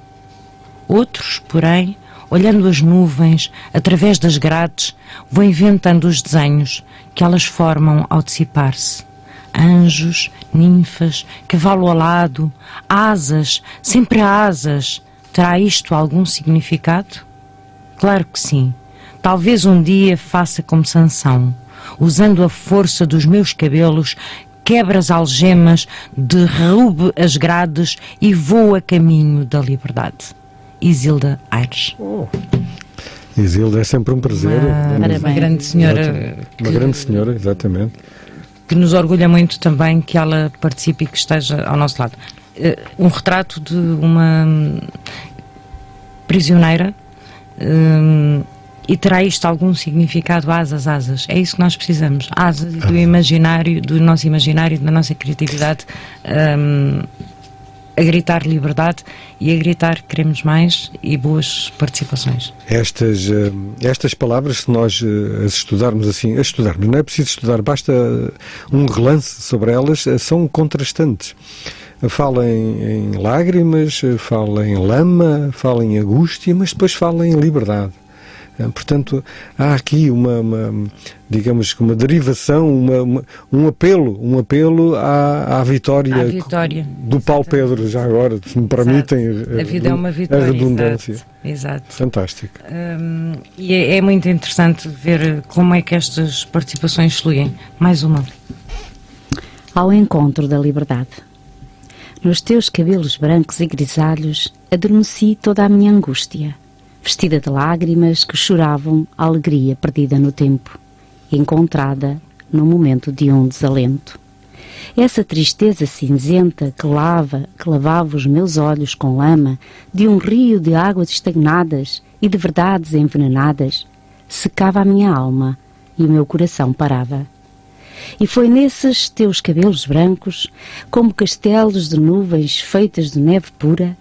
Outros, porém, olhando as nuvens através das grades, vão inventando os desenhos que elas formam ao dissipar-se. Anjos, ninfas, cavalo alado, asas, sempre asas. Terá isto algum significado? Claro que sim. Talvez um dia faça como Sansão, usando a força dos meus cabelos, quebra as algemas, derrube as grades e voa a caminho da liberdade. Isilda Aires. Isilda, é sempre um prazer. Uma grande senhora. Uma grande senhora, exatamente. Que nos orgulha muito também que ela participe e que esteja ao nosso lado. Um retrato de uma prisioneira, e terá isto algum significado? Asas. É isso que nós precisamos. Asas do imaginário, do nosso imaginário, da nossa criatividade, a gritar liberdade e a gritar queremos mais e boas participações. Estas palavras, se nós as estudarmos assim, não é preciso estudar, basta um relance sobre elas, são contrastantes. Fala em lágrimas, fala em lama, fala em angústia, mas depois fala em liberdade. Portanto, há aqui digamos que uma derivação, um apelo à vitória, do Paulo Pedro, já agora, se me permitem a vida é uma vitória, a redundância. Exato. Fantástico. E é muito interessante ver como é que estas participações fluem. Mais uma. Ao encontro da liberdade. Nos teus cabelos brancos e grisalhos adormeci toda a minha angústia, vestida de lágrimas que choravam a alegria perdida no tempo, encontrada no momento de um desalento. Essa tristeza cinzenta que lavava os meus olhos com lama de um rio de águas estagnadas e de verdades envenenadas, secava a minha alma e o meu coração parava. E foi nesses teus cabelos brancos, como castelos de nuvens feitas de neve pura,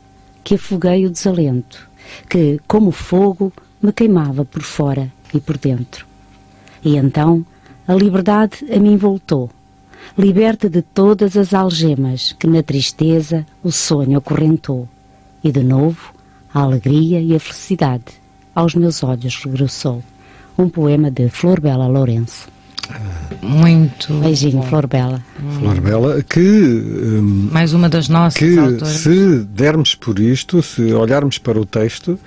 que afoguei o desalento, que, como fogo, me queimava por fora e por dentro. E então a liberdade a mim voltou. liberta de todas as algemas que na tristeza o sonho acorrentou, e de novo a alegria e a felicidade aos meus olhos regressou. Um poema de Flor Bela Lourenço. Muito Beijinho, bom. Flor Bela. Flor Bela, que Mais uma das nossas autoras. se dermos por isto, se olharmos para o texto,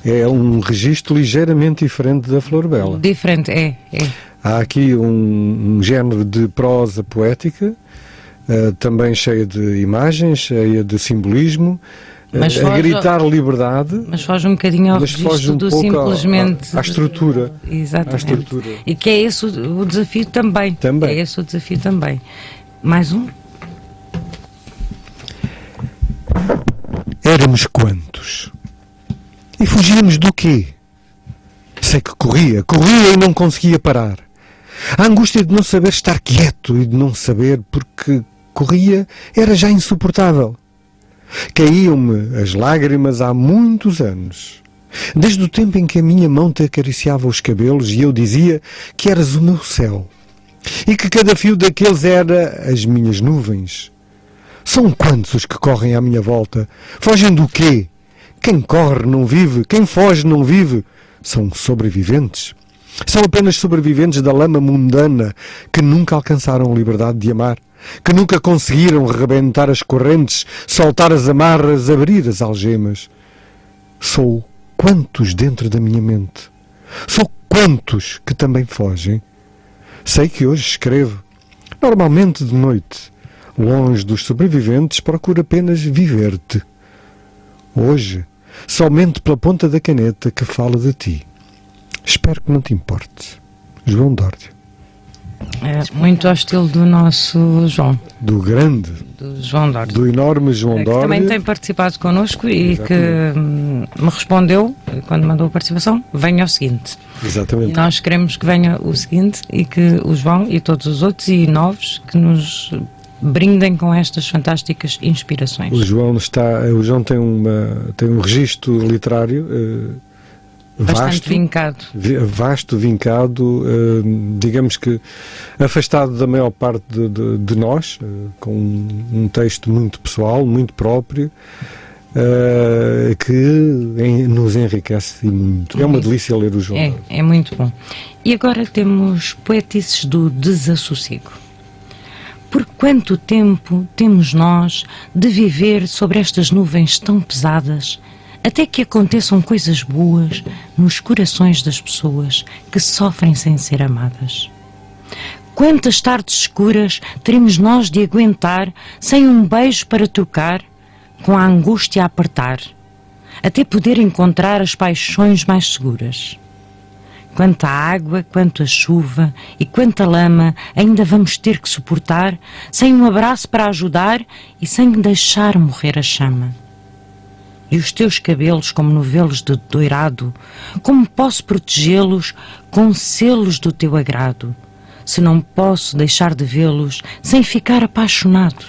é um registro ligeiramente diferente da Flor Bela. Diferente, é. Há aqui um género de prosa poética, também cheia de imagens, cheia de simbolismo, Mas a foge- gritar liberdade, Mas foge um bocadinho ao mas foge registro um do pouco simplesmente... à estrutura. Exatamente. À estrutura. E que é esse o desafio também. Também. É esse o desafio também. Mais um? Éramos quantos? E fugíamos do quê? Sei que corria e não conseguia parar. A angústia de não saber estar quieto e de não saber porque corria era já insuportável. Caíam-me as lágrimas há muitos anos. Desde o tempo em que a minha mão te acariciava os cabelos e eu dizia que eras o meu céu. E que cada fio daqueles era as minhas nuvens. São quantos os que correm à minha volta? Fogem do quê? Quem corre não vive, quem foge não vive. São sobreviventes. São apenas sobreviventes da lama mundana que nunca alcançaram a liberdade de amar, que nunca conseguiram rebentar as correntes, soltar as amarras, abrir as algemas. Sou quantos dentro da minha mente? Sou quantos que também fogem? Sei que hoje escrevo, normalmente de noite, longe dos sobreviventes, procuro apenas viver-te. Hoje, somente pela ponta da caneta que falo de ti. Espero que não te importes. João Dórdio. É muito ao estilo do nosso João, Do grande, do João Dórdio. do enorme João Que Dórdio. também tem participado connosco e que me respondeu, quando mandou a participação, venha ao seguinte. E Exatamente. nós queremos que venha o seguinte e que o João e todos os outros e novos que nos brindem com estas fantásticas inspirações. O João tem um registro literário Bastante vincado. vasto, vincado, digamos que afastado da maior parte de nós, com um texto muito pessoal, muito próprio, que nos enriquece e muito. É uma delícia ler o João. É muito bom. E agora temos Poetices do Desassossego. Por quanto tempo temos nós de viver sobre estas nuvens tão pesadas, até que aconteçam coisas boas nos corações das pessoas que sofrem sem ser amadas? Quantas tardes escuras teremos nós de aguentar sem um beijo para trocar, com a angústia a apertar, até poder encontrar as paixões mais seguras? Quanta água, quanta chuva e quanta lama ainda vamos ter que suportar sem um abraço para ajudar e sem deixar morrer a chama? E os teus cabelos como novelos de doirado, como posso protegê-los com selos do teu agrado, se não posso deixar de vê-los sem ficar apaixonado?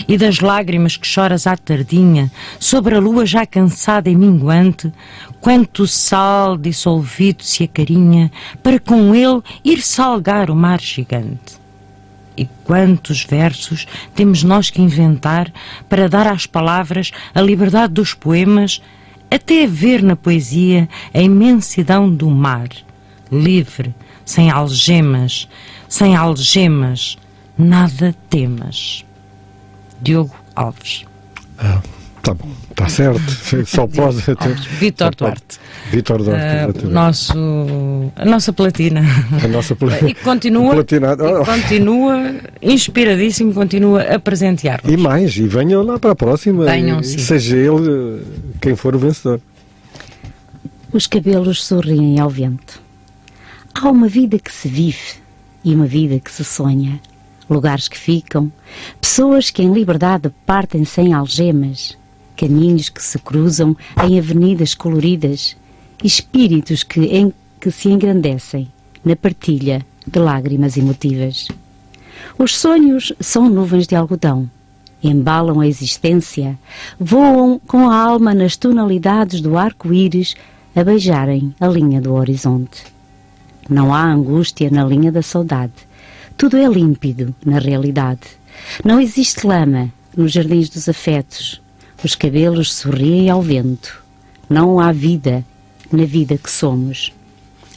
E das lágrimas que choras à tardinha, sobre a lua já cansada e minguante, quanto sal dissolvido se acarinha, para com ele ir salgar o mar gigante. E quantos versos temos nós que inventar para dar às palavras a liberdade dos poemas, até ver na poesia a imensidão do mar, livre, sem algemas, nada temas. Diogo Alves. Tá bom, está certo. Só pode. Vítor Duarte. Vítor Duarte, A nossa platina. A nossa platina. E continua inspiradíssimo, continua a presentear. E mais, e venham lá para a próxima. Venham, sim. Seja ele quem for o vencedor. Os cabelos sorriem ao vento. Há uma vida que se vive e uma vida que se sonha. Lugares que ficam, pessoas que em liberdade partem sem algemas, caminhos que se cruzam em avenidas coloridas, espíritos que se engrandecem na partilha de lágrimas emotivas. Os sonhos são nuvens de algodão, embalam a existência, voam com a alma nas tonalidades do arco-íris a beijarem a linha do horizonte. Não há angústia na linha da saudade. Tudo é límpido, na realidade. Não existe lama nos jardins dos afetos. Os cabelos sorriem ao vento. Não há vida na vida que somos.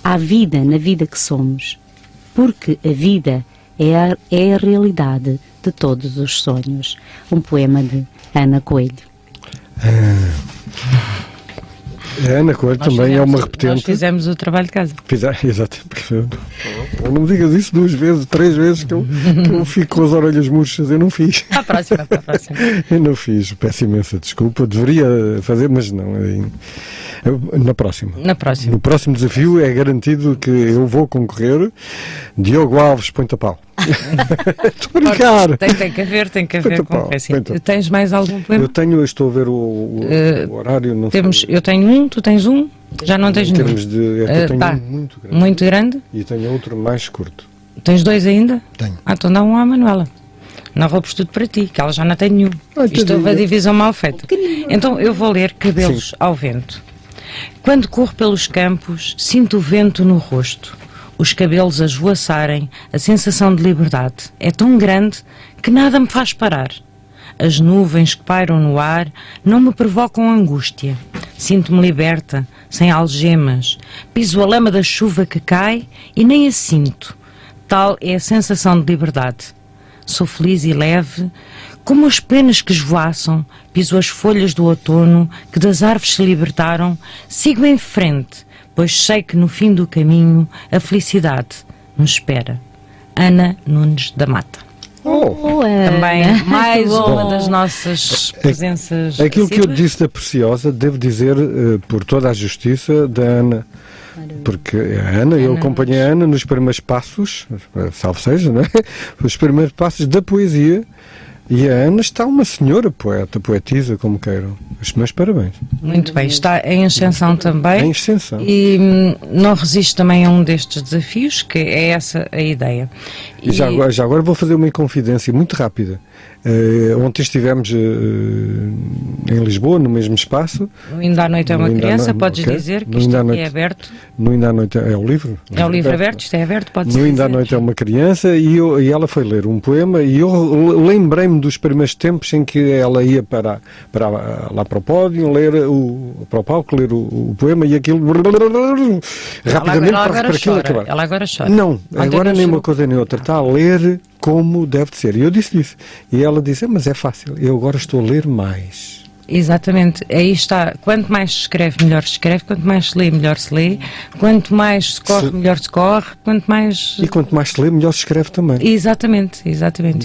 Há vida na vida que somos. Porque a vida é a realidade de todos os sonhos. Um poema de Ana Coelho. A Ana Coelho também é uma repetente. Nós fizemos o trabalho de casa. Exato. Não me digas isso 2 vezes, 3 vezes, que eu fico com as orelhas murchas. Eu não fiz. Para a próxima. Eu não fiz. Peço imensa desculpa. Deveria fazer, mas não. Na próxima. No próximo desafio é garantido que eu vou concorrer. Diogo Alves, Ponta Pau. Estou a brincar. Tem que haver concorrência. Tens mais algum poema? Estou a ver o horário. Não sei. Eu tenho um, tu tens um, já não tens nenhum. Eu tenho um muito grande. Muito grande? E tenho outro mais curto. Tens 2 ainda? Tenho. Então dá um à Manuela. Não roubes tudo para ti, que ela já não tem nenhum. Isto houve a divisão mal feita. Então eu vou ler Cabelos ao Vento. Quando corro pelos campos, sinto o vento no rosto. Os cabelos a esvoaçarem, a sensação de liberdade é tão grande que nada me faz parar. As nuvens que pairam no ar não me provocam angústia. Sinto-me liberta, sem algemas. Piso a lama da chuva que cai e nem a sinto. Tal é a sensação de liberdade. Sou feliz e leve, como as penas que esvoaçam, piso as folhas do outono que das árvores se libertaram, sigo em frente, pois sei que no fim do caminho a felicidade me espera. Ana Nunes da Mata. Também mais uma das nossas presenças. Aquilo que eu disse da Preciosa, devo dizer por toda a justiça da Ana. Porque a Ana, eu acompanhei a Ana nos primeiros passos, salve seja, não é? Os primeiros passos da poesia. E a Ana está uma senhora poetisa, como queiram. Os meus parabéns. Muito bem, está em ascensão também. Em ascensão. E não resiste também a um destes desafios, que é essa a ideia. Já agora vou fazer uma inconfidência muito rápida. Ontem estivemos em Lisboa, no mesmo espaço. No Ainda à Noite é uma criança, podes dizer que isto aqui é aberto. No Ainda à Noite é o livro? É o livro aberto, isto é aberto, pode-se dizer. No Ainda à Noite é uma criança e ela foi ler um poema e eu lembrei-me dos primeiros tempos em que ela ia lá para o pódio, para o palco, ler o poema e aquilo rapidamente para aquilo acabar. Ela agora chora. Não, agora nem uma coisa nem outra. Está a ler como deve de ser. E eu disse isso. E ela disse, mas é fácil, eu agora estou a ler mais. Exatamente, aí está. Quanto mais se escreve, melhor se escreve. Quanto mais se lê, melhor se lê. Quanto mais se corre, melhor se corre. Quanto mais se lê, melhor se escreve também. Exatamente.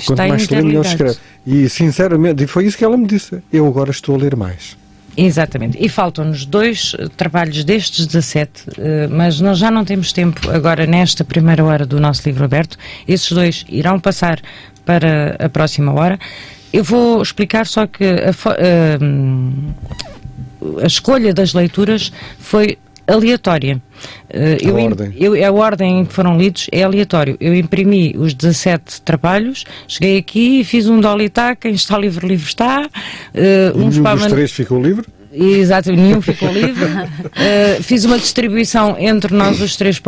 Quanto mais se lê, melhor se escreve. E sinceramente, e foi isso que ela me disse, eu agora estou a ler mais. Exatamente, e faltam-nos 2 trabalhos destes 17, mas nós já não temos tempo agora nesta primeira hora do nosso livro aberto. Esses 2 irão passar para a próxima hora. Eu vou explicar só que a escolha das leituras foi aleatória. A ordem em que foram lidos é aleatório. Eu imprimi os 17 trabalhos, cheguei aqui e fiz um dolitá, quem está livre está. Nenhum dos 3 ficou livre? Exato, nenhum ficou livre. Fiz uma distribuição entre nós os 3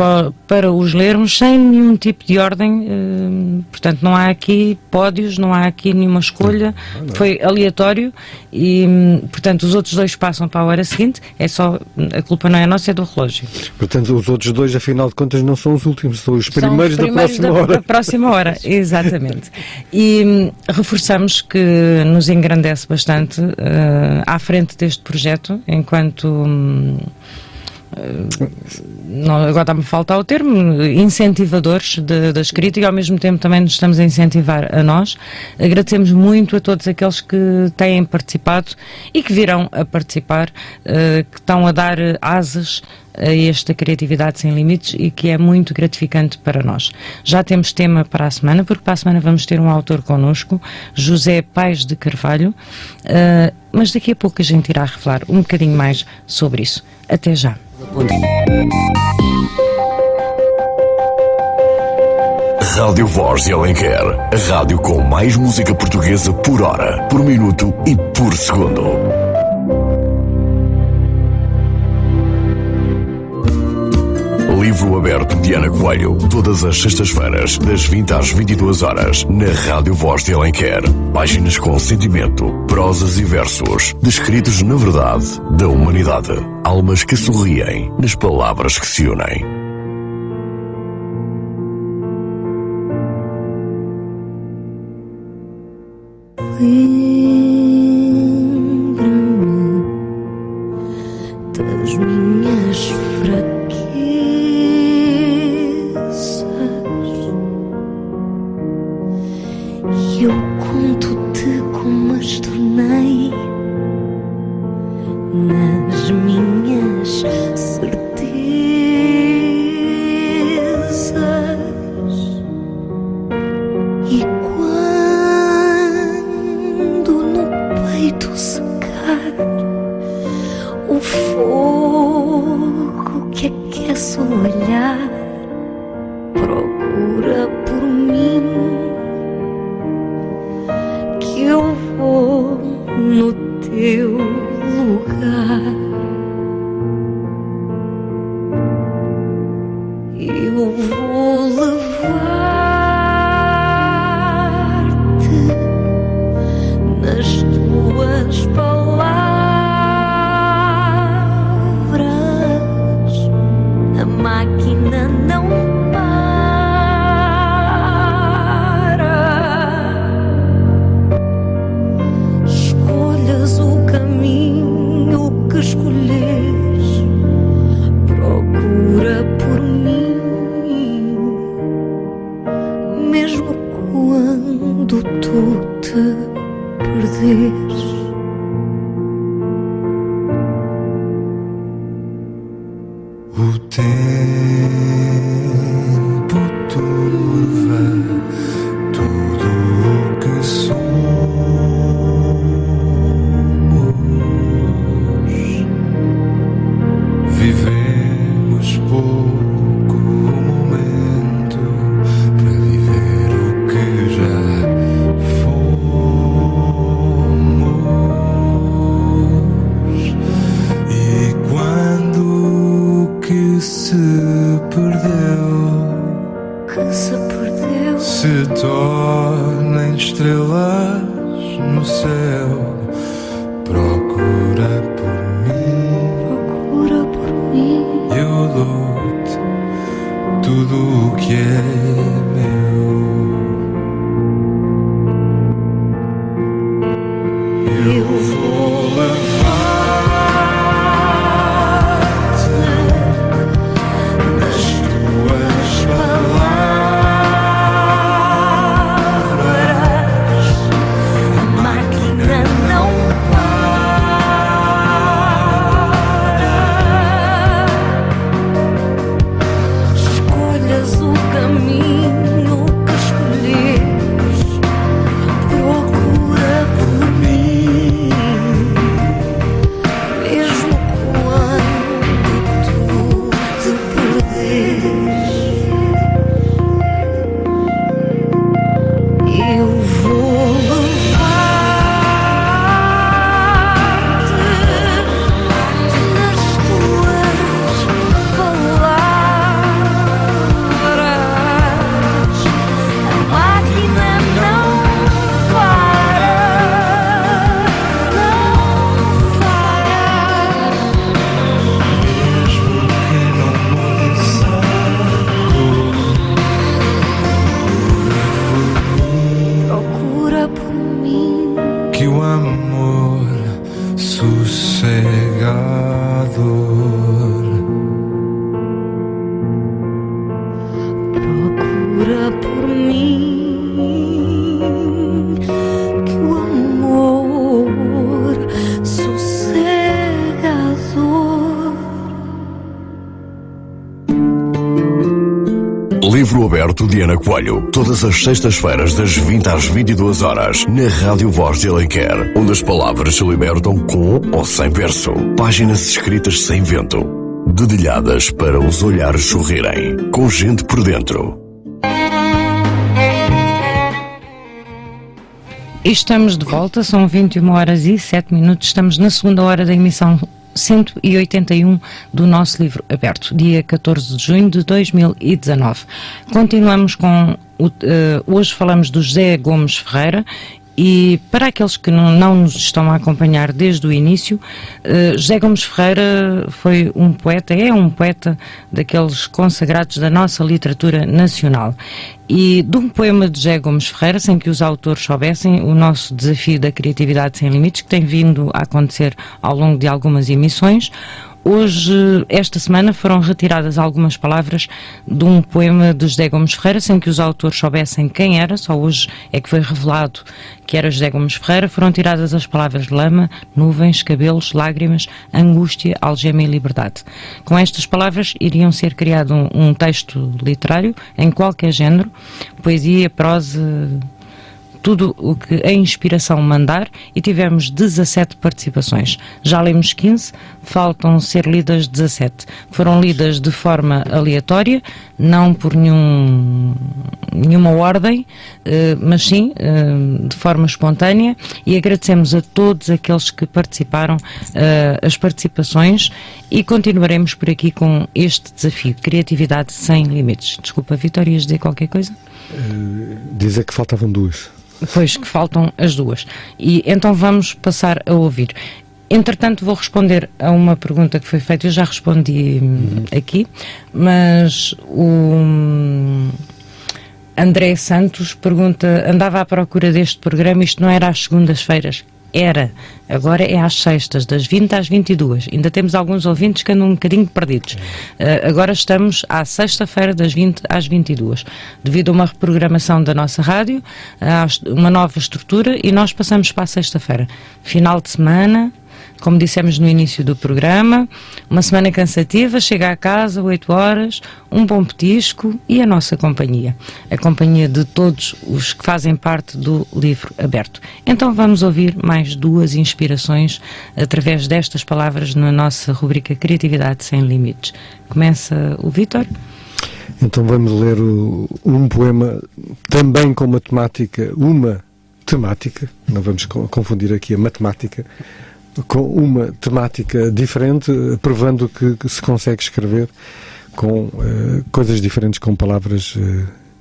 para os lermos, sem nenhum tipo de ordem. Portanto, não há aqui pódios, não há aqui nenhuma escolha. Foi aleatório e, portanto, os outros 2 passam para a hora seguinte. A culpa não é nossa, é do relógio. Portanto, os outros 2, afinal de contas, não são os últimos, são os primeiros da próxima hora. Da próxima hora, exatamente. E reforçamos que nos engrandece bastante à frente deste projeto, enquanto agora está-me a faltar o termo, incentivadores da escrita, e ao mesmo tempo também nos estamos a incentivar a nós. Agradecemos muito a todos aqueles que têm participado e que virão a participar, que estão a dar asas a esta criatividade sem limites e que é muito gratificante para nós. Já temos tema para a semana, porque para a semana vamos ter um autor connosco, José Paes de Carvalho, mas daqui a pouco a gente irá revelar um bocadinho mais sobre isso. Até já. Rádio Voz de Alenquer, a rádio com mais música portuguesa por hora, por minuto e por segundo. Livro Aberto de Ana Coelho, todas as sextas-feiras, das 20 às 22 horas, na Rádio Voz de Alenquer. Páginas com sentimento, prosas e versos, descritos na verdade da humanidade. Almas que sorriem nas palavras que se unem. Lembra-me das minhas fraquezas e eu conto-te como as tornei nas minhas certezas. E quando no peito secar o fogo que aquece o olhar, procura por mim, que eu vou no teu lugar. Eu vou levar-te nas tuas palavras. A máquina não para. Escolhas o caminho que escolheres, procura por mim, mesmo quando tu te perderes. O tempo turva tudo o que somos. Vivemos pouco momento para viver o que já fomos. E quando que se perdeu se torna em estrelas no céu. Procura por mim, eu dou-te tudo o que é meu. Eu vou levar-te nas tuas palavras. A máquina não para. Escolhas o caminho que escolheres, procura por mim, mesmo quando tu te perderes. Eu vou levar-te nas tuas palavras. A máquina não para, Mesmo que não mude procura por mim. que o amor sossegador. Procura por mim, que o amor sossegador. Livro Aberto de Ana Coelho, todas as sextas-feiras das 20 às 22 horas, na Rádio Voz de Alenquer, onde as palavras se libertam com ou sem verso. Páginas escritas sem vento, dedilhadas para os olhares sorrirem, com gente por dentro. Estamos de volta, são 21 horas e 7 minutos, estamos na segunda hora da emissão 181 do nosso livro aberto, dia 14 de junho de 2019. Continuamos com, hoje falamos do José Gomes Ferreira. E para aqueles que não nos estão a acompanhar desde o início, José Gomes Ferreira foi um poeta, é um poeta daqueles consagrados da nossa literatura nacional. E de um poema de José Gomes Ferreira, sem que os autores soubessem, o nosso desafio da criatividade sem limites, que tem vindo a acontecer ao longo de algumas emissões, hoje, esta semana, foram retiradas algumas palavras de um poema de José Gomes Ferreira, sem que os autores soubessem quem era, só hoje é que foi revelado que era José Gomes Ferreira. Foram tiradas as palavras lama, nuvens, cabelos, lágrimas, angústia, algema e liberdade. Com estas palavras iriam ser criado um texto literário em qualquer género, poesia, prosa, tudo o que a inspiração mandar, e tivemos 17 participações. Já lemos 15, faltam ser lidas 17. Foram lidas de forma aleatória, não por nenhuma ordem, mas sim de forma espontânea, e agradecemos a todos aqueles que participaram, as participações, e continuaremos por aqui com este desafio, Criatividade Sem Limites. Desculpa, Vitória, ias dizer qualquer coisa? Dizer que faltavam duas. Pois, que faltam as duas. E então vamos passar a ouvir. Entretanto, vou responder a uma pergunta que foi feita. Eu já respondi aqui, mas o André Santos pergunta: andava à procura deste programa, isto não era às segundas-feiras? Era. Agora é às sextas, das 20 às 22. Ainda temos alguns ouvintes que andam um bocadinho perdidos. Agora estamos à sexta-feira, das 20 às 22. Devido a uma reprogramação da nossa rádio, há uma nova estrutura, e nós passamos para a sexta-feira. Final de semana, como dissemos no início do programa, uma semana cansativa, chega a casa, 8 horas, um bom petisco e a nossa companhia. A companhia de todos os que fazem parte do livro aberto. Então vamos ouvir mais duas inspirações através destas palavras na nossa rubrica Criatividade Sem Limites. Começa o Vítor. Então vamos ler um poema também com uma temática, não vamos confundir aqui a matemática, com uma temática diferente, provando que se consegue escrever com coisas diferentes, com palavras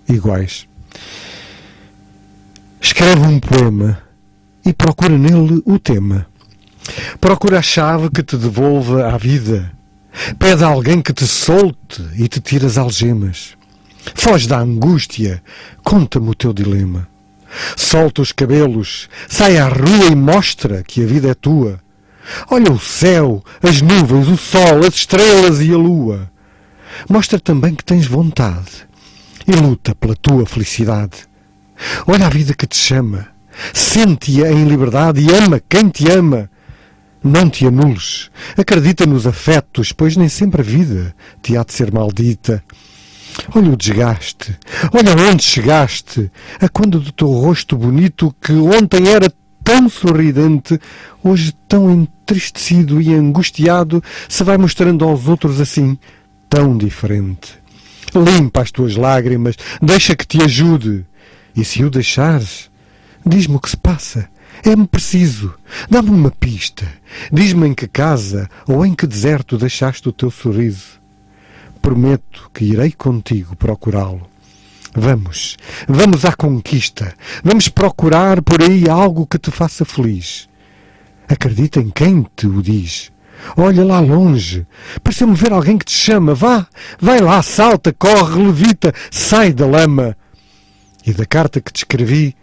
iguais. Escreve um poema e procura nele o tema. Procura a chave que te devolva à vida. Pede a alguém que te solte e te tire as algemas. Foge da angústia, conta-me o teu dilema. Solta os cabelos, sai à rua e mostra que a vida é tua. Olha o céu, as nuvens, o sol, as estrelas e a lua. Mostra também que tens vontade e luta pela tua felicidade. Olha a vida que te chama, sente-a em liberdade e ama quem te ama. Não te anules, acredita nos afetos, pois nem sempre a vida te há de ser maldita. Olha o desgaste, olha onde chegaste, a quando do teu rosto bonito, que ontem era tão sorridente, hoje tão entristecido e angustiado, se vai mostrando aos outros assim, tão diferente. Limpa as tuas lágrimas, deixa que te ajude, e se o deixares, diz-me o que se passa. É-me preciso, dá-me uma pista, diz-me em que casa ou em que deserto deixaste o teu sorriso. Prometo que irei contigo procurá-lo. Vamos à conquista, vamos procurar por aí algo que te faça feliz. Acredita em quem te o diz. Olha lá longe, pareceu-me ver alguém que te chama. Vai lá, salta, corre, levita, sai da lama. E da carta que te escrevi,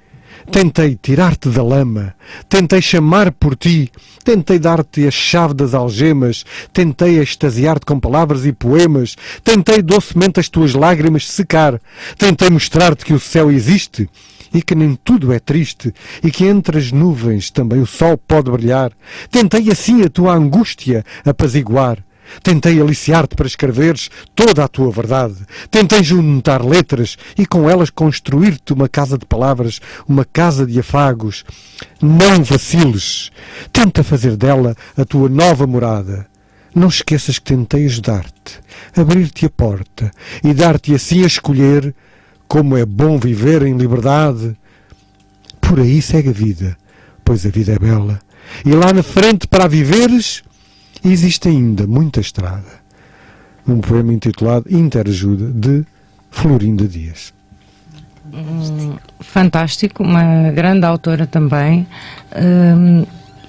tentei tirar-te da lama, tentei chamar por ti, tentei dar-te a chave das algemas, tentei extasiar-te com palavras e poemas, tentei docemente as tuas lágrimas secar, tentei mostrar-te que o céu existe e que nem tudo é triste e que entre as nuvens também o sol pode brilhar, tentei assim a tua angústia apaziguar. Tentei aliciar-te para escreveres toda a tua verdade. Tentei juntar letras e com elas construir-te uma casa de palavras, uma casa de afagos. Não vaciles. Tenta fazer dela a tua nova morada. Não esqueças que tentei ajudar-te, abrir-te a porta e dar-te assim a escolher como é bom viver em liberdade. Por aí segue a vida, pois a vida é bela. E lá na frente para a viveres, existe ainda muita estrada. Um poema intitulado Interajuda, de Florinda Dias. Fantástico, uma grande autora também,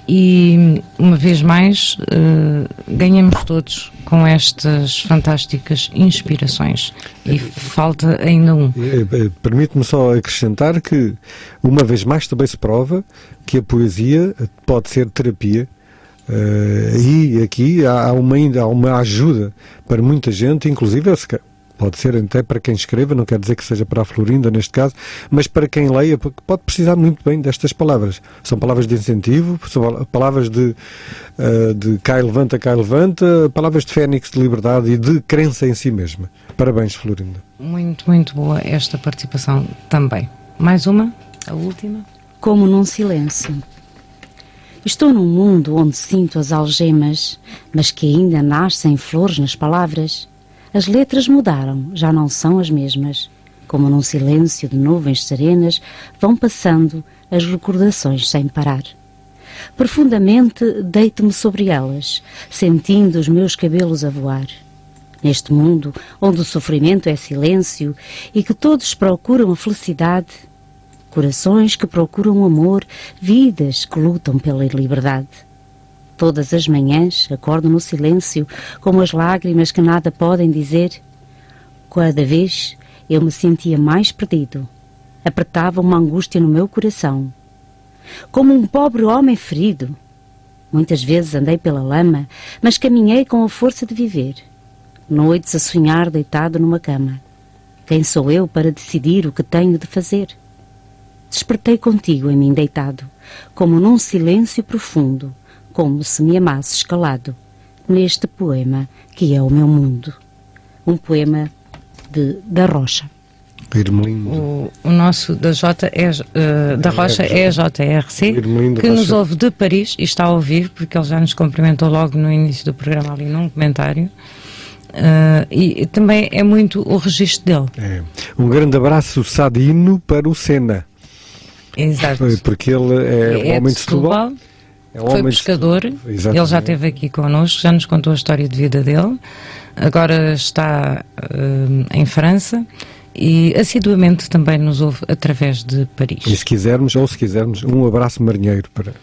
e uma vez mais ganhamos todos com estas fantásticas inspirações, e falta ainda um. Permite-me só acrescentar que uma vez mais também se prova que a poesia pode ser terapia. E aqui há uma ajuda para muita gente, inclusive pode ser até para quem escreva, não quer dizer que seja para a Florinda neste caso, mas para quem leia, pode precisar muito bem destas palavras. São palavras de incentivo, são palavras de cai, levanta, palavras de fênix, de liberdade e de crença em si mesma. Parabéns, Florinda. Muito, muito boa esta participação também. Mais uma, a última. Como num silêncio. Estou num mundo onde sinto as algemas, mas que ainda nascem flores nas palavras. As letras mudaram, já não são as mesmas. Como num silêncio de nuvens serenas, vão passando as recordações sem parar. Profundamente deito-me sobre elas, sentindo os meus cabelos a voar. Neste mundo, onde o sofrimento é silêncio e que todos procuram a felicidade, corações que procuram amor, vidas que lutam pela liberdade. Todas as manhãs acordo no silêncio, como as lágrimas que nada podem dizer. Cada vez eu me sentia mais perdido. Apertava uma angústia no meu coração. Como um pobre homem ferido. Muitas vezes andei pela lama, mas caminhei com a força de viver. Noites a sonhar deitado numa cama. Quem sou eu para decidir o que tenho de fazer? Despertei contigo em mim deitado, como num silêncio profundo, como se me amasses calado, neste poema que é o meu mundo. Um poema da Rocha. Irmelindo. O nosso da Rocha é a JRC, que nos ouve de Paris e está a ouvir, porque ele já nos cumprimentou logo no início do programa ali num comentário. E também é muito o registro dele. Um grande abraço sadino para o Sena. Exato. Porque ele é um homem de Setúbal. Foi pescador. Ele já esteve aqui connosco, já nos contou a história de vida dele. Agora está em França e assiduamente também nos ouve através de Paris. E se quisermos, um abraço marinheiro para.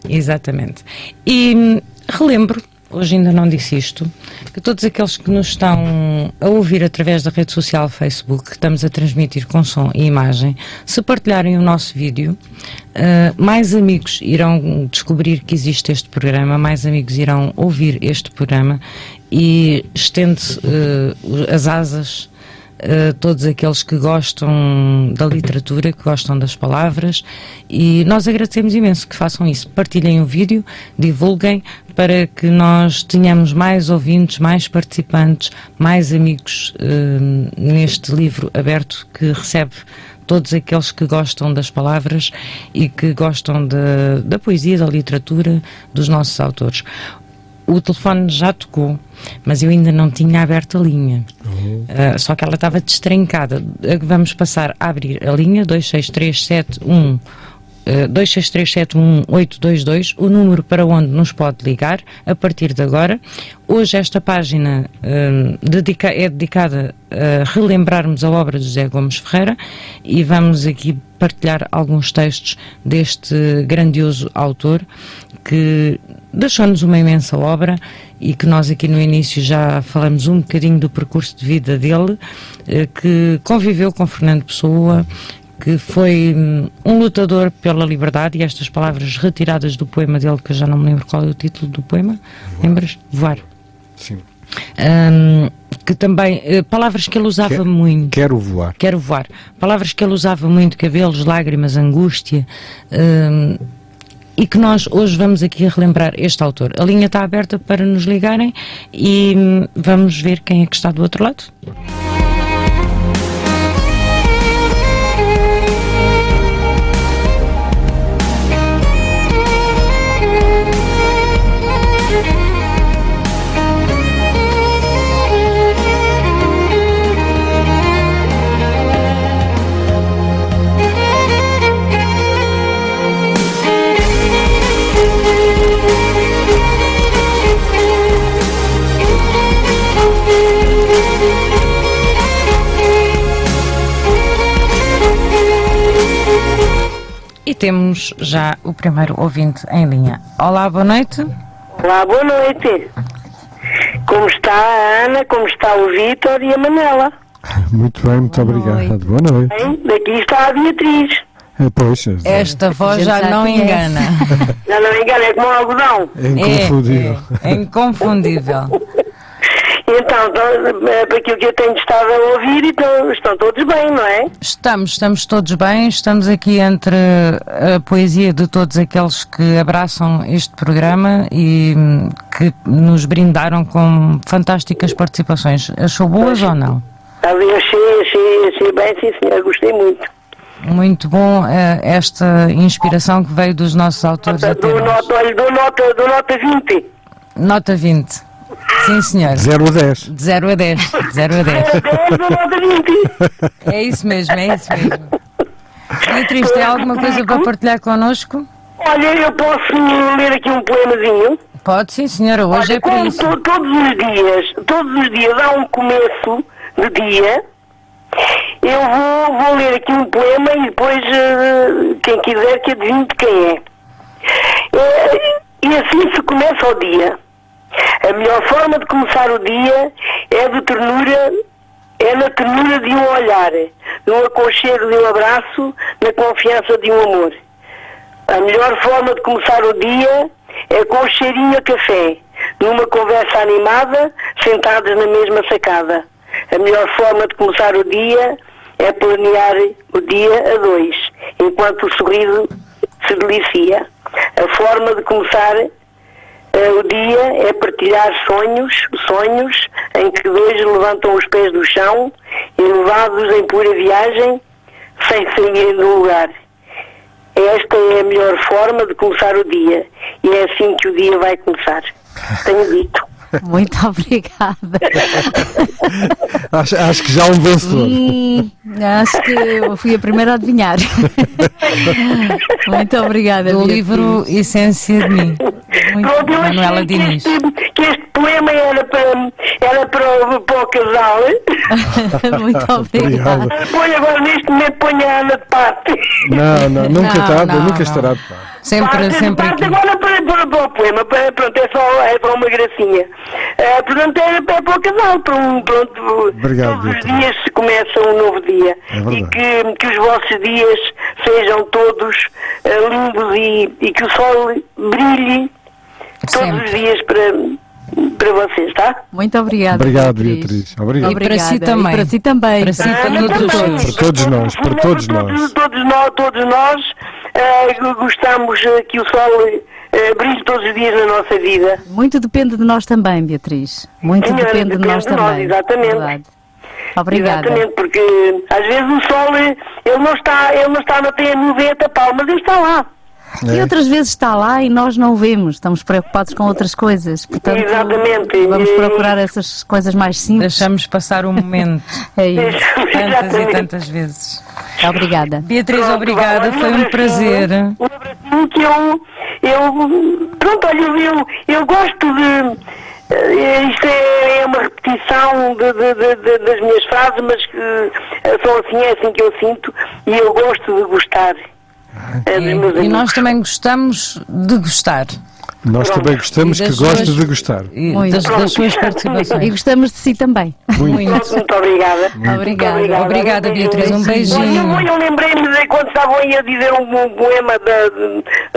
Exatamente. E relembro, hoje ainda não disse isto, que todos aqueles que nos estão a ouvir através da rede social Facebook, que estamos a transmitir com som e imagem, se partilharem o nosso vídeo, mais amigos irão descobrir que existe este programa, mais amigos irão ouvir este programa e estende-se as asas todos aqueles que gostam da literatura, que gostam das palavras, e nós agradecemos imenso que façam isso. Partilhem o vídeo, divulguem, para que nós tenhamos mais ouvintes, mais participantes, mais amigos neste livro aberto que recebe todos aqueles que gostam das palavras e que gostam da poesia, da literatura, dos nossos autores. O telefone já tocou, mas eu ainda não tinha aberto a linha. Só que ela estava destrancada. Vamos passar a abrir a linha 263718222, o número para onde nos pode ligar a partir de agora. Hoje esta página é dedicada a relembrarmos a obra de José Gomes Ferreira e vamos aqui partilhar alguns textos deste grandioso autor que deixou-nos uma imensa obra e que nós aqui no início já falamos um bocadinho do percurso de vida dele, que conviveu com Fernando Pessoa, que foi um lutador pela liberdade, e estas palavras retiradas do poema dele, que eu já não me lembro qual é o título do poema. Lembras? Voar. Sim. Que também, palavras que ele usava muito. Quero voar. Palavras que ele usava muito, cabelos, lágrimas, angústia, e que nós hoje vamos aqui relembrar este autor. A linha está aberta para nos ligarem e vamos ver quem é que está do outro lado. temos já o primeiro ouvinte em linha. Olá, boa noite. Olá, boa noite. Como está a Ana, como está o Vítor e a Manela? Muito bem, muito obrigado. Boa noite. Bem, daqui está a Beatriz. Pois, Esta voz já não engana. Já não me engano, é como um algodão. é inconfundível. É inconfundível. Então, para aquilo que eu tenho estado a ouvir, então, estão todos bem, não é? Estamos todos bem, estamos aqui entre a poesia de todos aqueles que abraçam este programa e que nos brindaram com fantásticas participações. Achou boas ou não? Eu achei bem, sim senhor, gostei muito. Muito bom esta inspiração que veio dos nossos autores. Dou nota 20. Nota 20. Sim, senhor. 0 a 10. De 0 a 10. 0 a 10. Dou nota 20. É isso mesmo. Beatriz, tem alguma coisa para partilhar connosco? Olha, eu posso ler aqui um poemazinho? Pode, sim, senhora. Hoje Olha, é para como isso. todos os dias há um começo de dia, eu vou ler aqui um poema e depois quem quiser que adivinhe de quem é. E assim se começa o dia. A melhor forma de começar o dia é na ternura de um olhar, no aconchego de um abraço, na confiança de um amor. A melhor forma de começar o dia é com o cheirinho a café, numa conversa animada, sentados na mesma sacada. A melhor forma de começar o dia é planear o dia a dois, enquanto o sorriso se delicia. A forma de começar o dia é partilhar sonhos em que dois levantam os pés do chão, elevados em pura viagem, sem saírem do lugar. Esta é a melhor forma de começar o dia, e é assim que o dia vai começar. Tenho dito. Muito obrigada. Acho que já há um vencedor. Acho que eu fui a primeira a adivinhar. Muito obrigada. Do Beatriz. livro Essência de Mim. Pronto, eu Manuela achei Diniz. que este poema era para o casal. Muito obrigada. Agora neste momento ponho a Ana de parte. Não, nunca Não, está, não, nunca não. estará de parte. Sempre aqui. Agora para o poema, pronto, é só uma gracinha. Portanto, é para o casal, pronto, Obrigado, todos os Beatriz. dias se começa um novo dia. É verdade. E que os vossos dias sejam todos lindos e que o sol brilhe todos Sempre. os dias para vocês, tá? Muito obrigada. Obrigado, Beatriz. Obrigado. E para si Obrigada. também. E para si também. Para si Ana também. também. Para todos nós, para todos nós. Todos nós gostamos que o sol brilhe todos os dias na nossa vida. Muito depende de nós também, Beatriz. Muito Senhora, depende de nós também. exatamente. Verdade. Obrigada. Exatamente, porque às vezes o sol, não tem a nuvem a tapá-lo, mas ele está lá. E outras vezes está lá e nós não o vemos, estamos preocupados com outras coisas. Portanto, Exatamente. vamos procurar essas coisas mais simples. Deixamos passar um momento É isso. tantas e Exatamente. tantas vezes. Obrigada. Beatriz, Pronto, obrigada, vá, foi um prazer. Um abracinho que eu gosto de. Isto é uma repetição das minhas frases, mas que são assim, é assim que eu sinto, e eu gosto de gostar. Dos meus E amigos. nós também gostamos de gostar. Nós também gostamos E que das goste suas- de gostar. E Muito. das suas E participações. gostamos de si também. Muito. Muito obrigada. Obrigada. Obrigada, Beatriz. Um beijinho. Eu lembrei-me de quando estavam aí a dizer um poema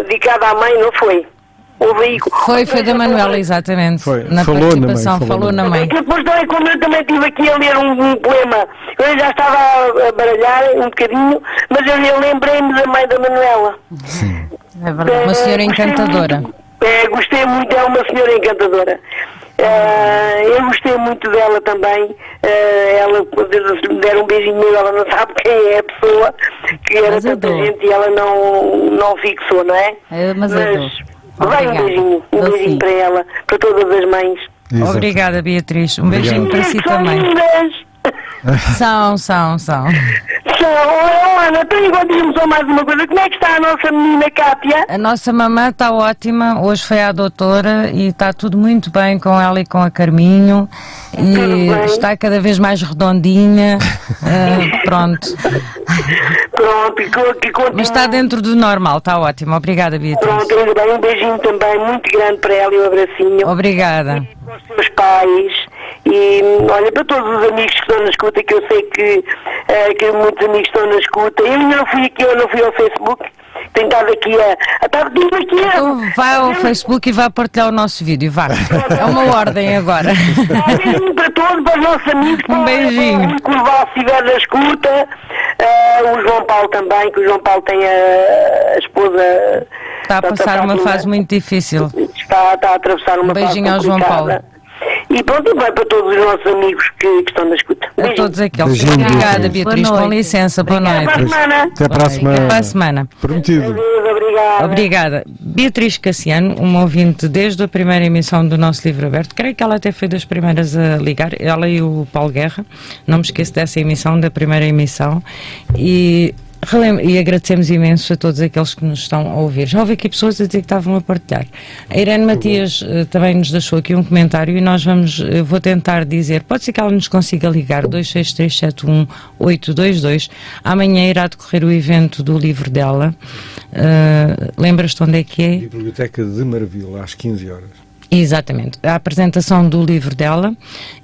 dedicado à mãe, não foi? Houve aí. Foi da Manuela, exatamente. Foi. Na Falou na mãe, participação, falou falou na na mãe. Porque depois também, como eu também estive aqui a ler um poema, eu já estava a baralhar um bocadinho, mas eu lembrei-me da mãe da Manuela. É verdade. Uma senhora encantadora. Gostei muito, é uma senhora encantadora. Eu gostei muito dela também. Ela, quando me der um beijinho nele, ela não sabe quem é a pessoa, que era Mas eu tanta dou. gente e ela não fixou, não é? Mas eu dou. Vai um Obrigada. beijinho Dou sim. para ela, para todas as mães. Exato. Obrigada, Beatriz. Um beijinho Obrigado. para si São também. lindas! São. São, oh, Ana, então agora diz-me só mais uma coisa. Como é que está a nossa menina Cátia? A nossa mamã está ótima, hoje foi à doutora e está tudo muito bem com ela e com a Carminho e está cada vez mais redondinha, pronto. Pronto, que continua. Mas está dentro do normal, está ótima, obrigada Beatriz. Pronto, ainda bem, um beijinho também muito grande para ela e um abracinho. Obrigada. Para os seus pais e olha, para todos os amigos que estão na escuta, que eu sei que muitos amigos estão na escuta. Eu não fui ao Facebook, tenho estado aqui Então vá ao Facebook e vá partilhar o nosso vídeo, vá. É uma ordem agora. Um beijinho para todos, para os nossos amigos. Um beijinho. Para o Val se estiver na escuta, o João Paulo também, que o João Paulo tem a esposa... Está a passar uma fase muito difícil. Está a atravessar uma fase Beijinho ao João Paulo. E pronto, e vai para todos os nossos amigos que estão na escuta. A todos aqueles. Beijinho, Obrigada, Beatriz. Beatriz, com licença, boa noite. Até para a semana. Até para a semana. Prometido. Obrigada. Obrigada. Beatriz Cassiano, uma ouvinte desde a primeira emissão do nosso livro aberto, creio que ela até foi das primeiras a ligar, ela e o Paulo Guerra, não me esqueço dessa emissão, da primeira emissão, e agradecemos imenso a todos aqueles que nos estão a ouvir. Já houve aqui pessoas a dizer que estavam a partilhar. A Irene Matias também nos deixou aqui um comentário e eu vou tentar dizer, pode ser que ela nos consiga ligar, 26371-822. Amanhã irá decorrer o evento do livro dela. Lembras-te onde é que é? Biblioteca de Marvila, às 15 horas. Exatamente, a apresentação do livro dela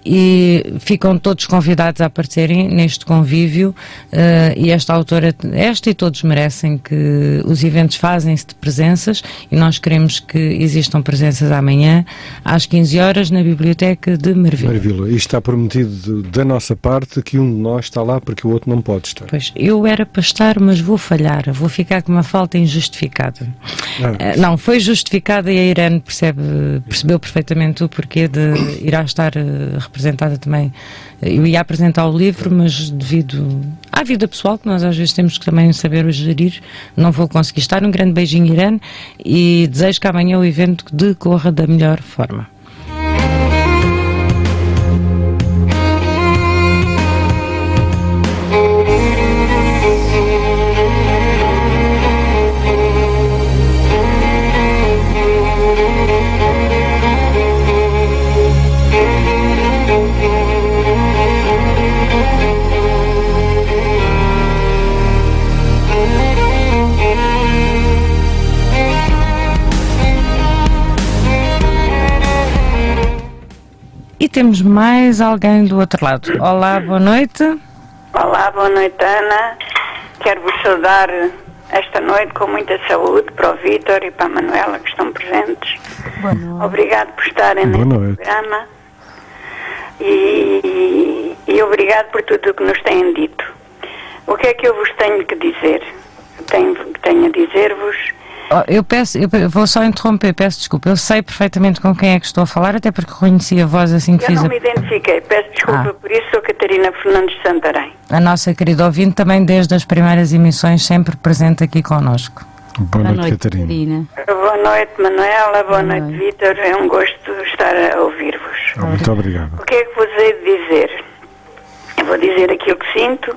e ficam todos convidados a aparecerem neste convívio e esta autora, esta e todos merecem que os eventos fazem-se de presenças e nós queremos que existam presenças amanhã às 15 horas na Biblioteca de Marvila. E está prometido da nossa parte que um de nós está lá porque o outro não pode estar. Pois, eu era para estar, mas vou falhar, vou ficar com uma falta injustificada. Não, foi justificada e a Irene percebeu perfeitamente o porquê de irá estar representada também. Eu ia apresentar o livro, mas devido à vida pessoal, que nós às vezes temos que também saber gerir, não vou conseguir estar. Um grande beijinho, Irene, e desejo que amanhã o evento decorra da melhor forma. E temos mais alguém do outro lado. Olá, boa noite. Olá, boa noite, Ana. Quero-vos saudar esta noite com muita saúde para o Vítor e para a Manuela que estão presentes. Boa noite. Obrigado por estarem neste programa e obrigado por tudo o que nos têm dito. O que é que eu vos tenho que dizer? Tenho a dizer-vos... Eu vou só interromper, peço desculpa. Eu sei perfeitamente com quem é que estou a falar, até porque reconheci a voz assim que eu fiz. Eu não me identifiquei, peço desculpa por isso, sou Catarina Fernandes de Santarém. A nossa querida ouvinte também desde as primeiras emissões, sempre presente aqui connosco. Boa noite, Catarina. Boa noite, Manuela, boa noite, Vítor. É um gosto estar a ouvir-vos. Muito obrigado. O que é que vos hei de dizer? Eu vou dizer aquilo que sinto,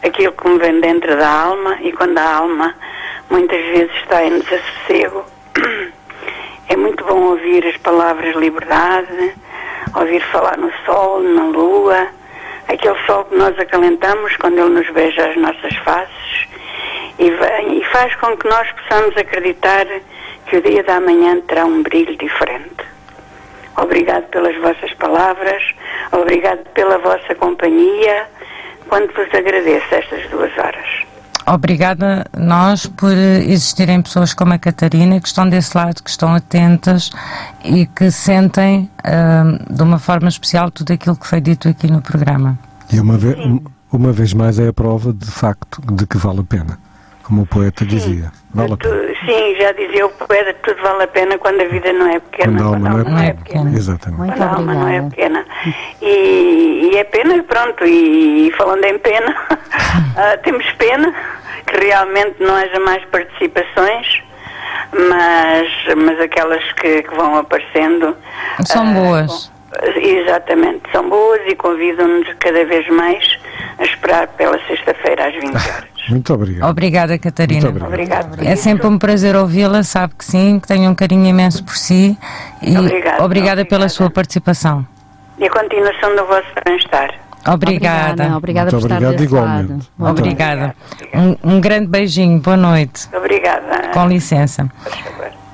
aquilo que me vem dentro da alma, e quando a alma muitas vezes está em desassossego, é muito bom ouvir as palavras liberdade, ouvir falar no sol, na lua, aquele sol que nós acalentamos quando ele nos beija as nossas faces e faz com que nós possamos acreditar que o dia da manhã terá um brilho diferente. Obrigado pelas vossas palavras, obrigado pela vossa companhia, quanto vos agradeço estas 2 horas. Obrigada nós por existirem pessoas como a Catarina que estão desse lado, que estão atentas e que sentem de uma forma especial tudo aquilo que foi dito aqui no programa. E uma vez mais é a prova de facto de que vale a pena, como o poeta dizia. Vale a pena. Sim, já dizia o poeta, tudo vale a pena quando a vida não é pequena. Quando a alma não é pequena. Exatamente. Quando a alma não é pequena. E é pena, pronto, e falando em pena, temos pena que realmente não haja mais participações, mas aquelas que vão aparecendo... São boas. Exatamente, são boas e convidam-nos cada vez mais a esperar pela sexta-feira às 20 horas. Muito obrigado. Obrigada, Catarina. Muito obrigado. Obrigado. É sempre um prazer ouvi-la, sabe que sim, que tenho um carinho imenso por si e obrigada pela sua participação. E a continuação do vosso bem-estar. Obrigada. Obrigada Muito por estar obrigado, desse igualmente. lado. Muito Obrigada. Um grande beijinho, boa noite. Obrigada. Com licença. Por favor.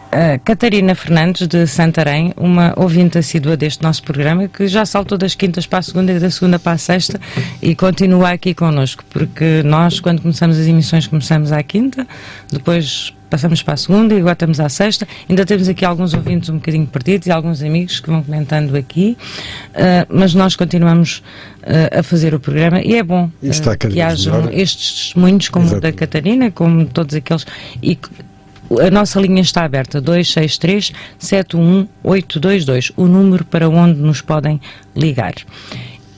Catarina Fernandes, de Santarém, uma ouvinte assídua deste nosso programa, que já saltou das quintas para a segunda e da segunda para a sexta e continua aqui connosco, porque nós, quando começamos as emissões, começamos à quinta, depois passamos para a segunda e agora estamos à sexta. Ainda temos aqui alguns ouvintes um bocadinho perdidos e alguns amigos que vão comentando aqui, mas nós continuamos a fazer o programa e é bom que hajam estes testemunhos como o da Catarina, como todos aqueles, e a nossa linha está aberta, 263 711 822, o número para onde nos podem ligar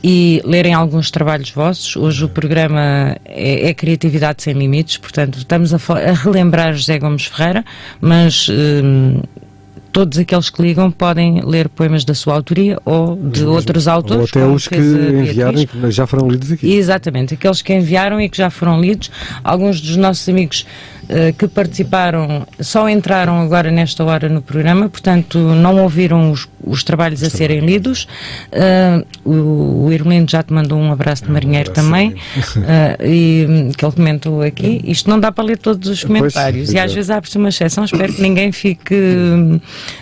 e lerem alguns trabalhos vossos. Hoje o programa é Criatividade Sem Limites, portanto estamos a relembrar José Gomes Ferreira, mas todos aqueles que ligam podem ler poemas da sua autoria ou de outros autores. Ou até os que enviaram e que já foram lidos aqui. Exatamente, aqueles que enviaram e que já foram lidos. Alguns dos nossos amigos que participaram só entraram agora nesta hora no programa, portanto não ouviram os trabalhos a serem lidos. O Irmelindo já te mandou um abraço de marinheiro também, e que ele comentou aqui. Isto não dá para ler todos os comentários, e às vezes abre-se uma exceção, espero que ninguém fique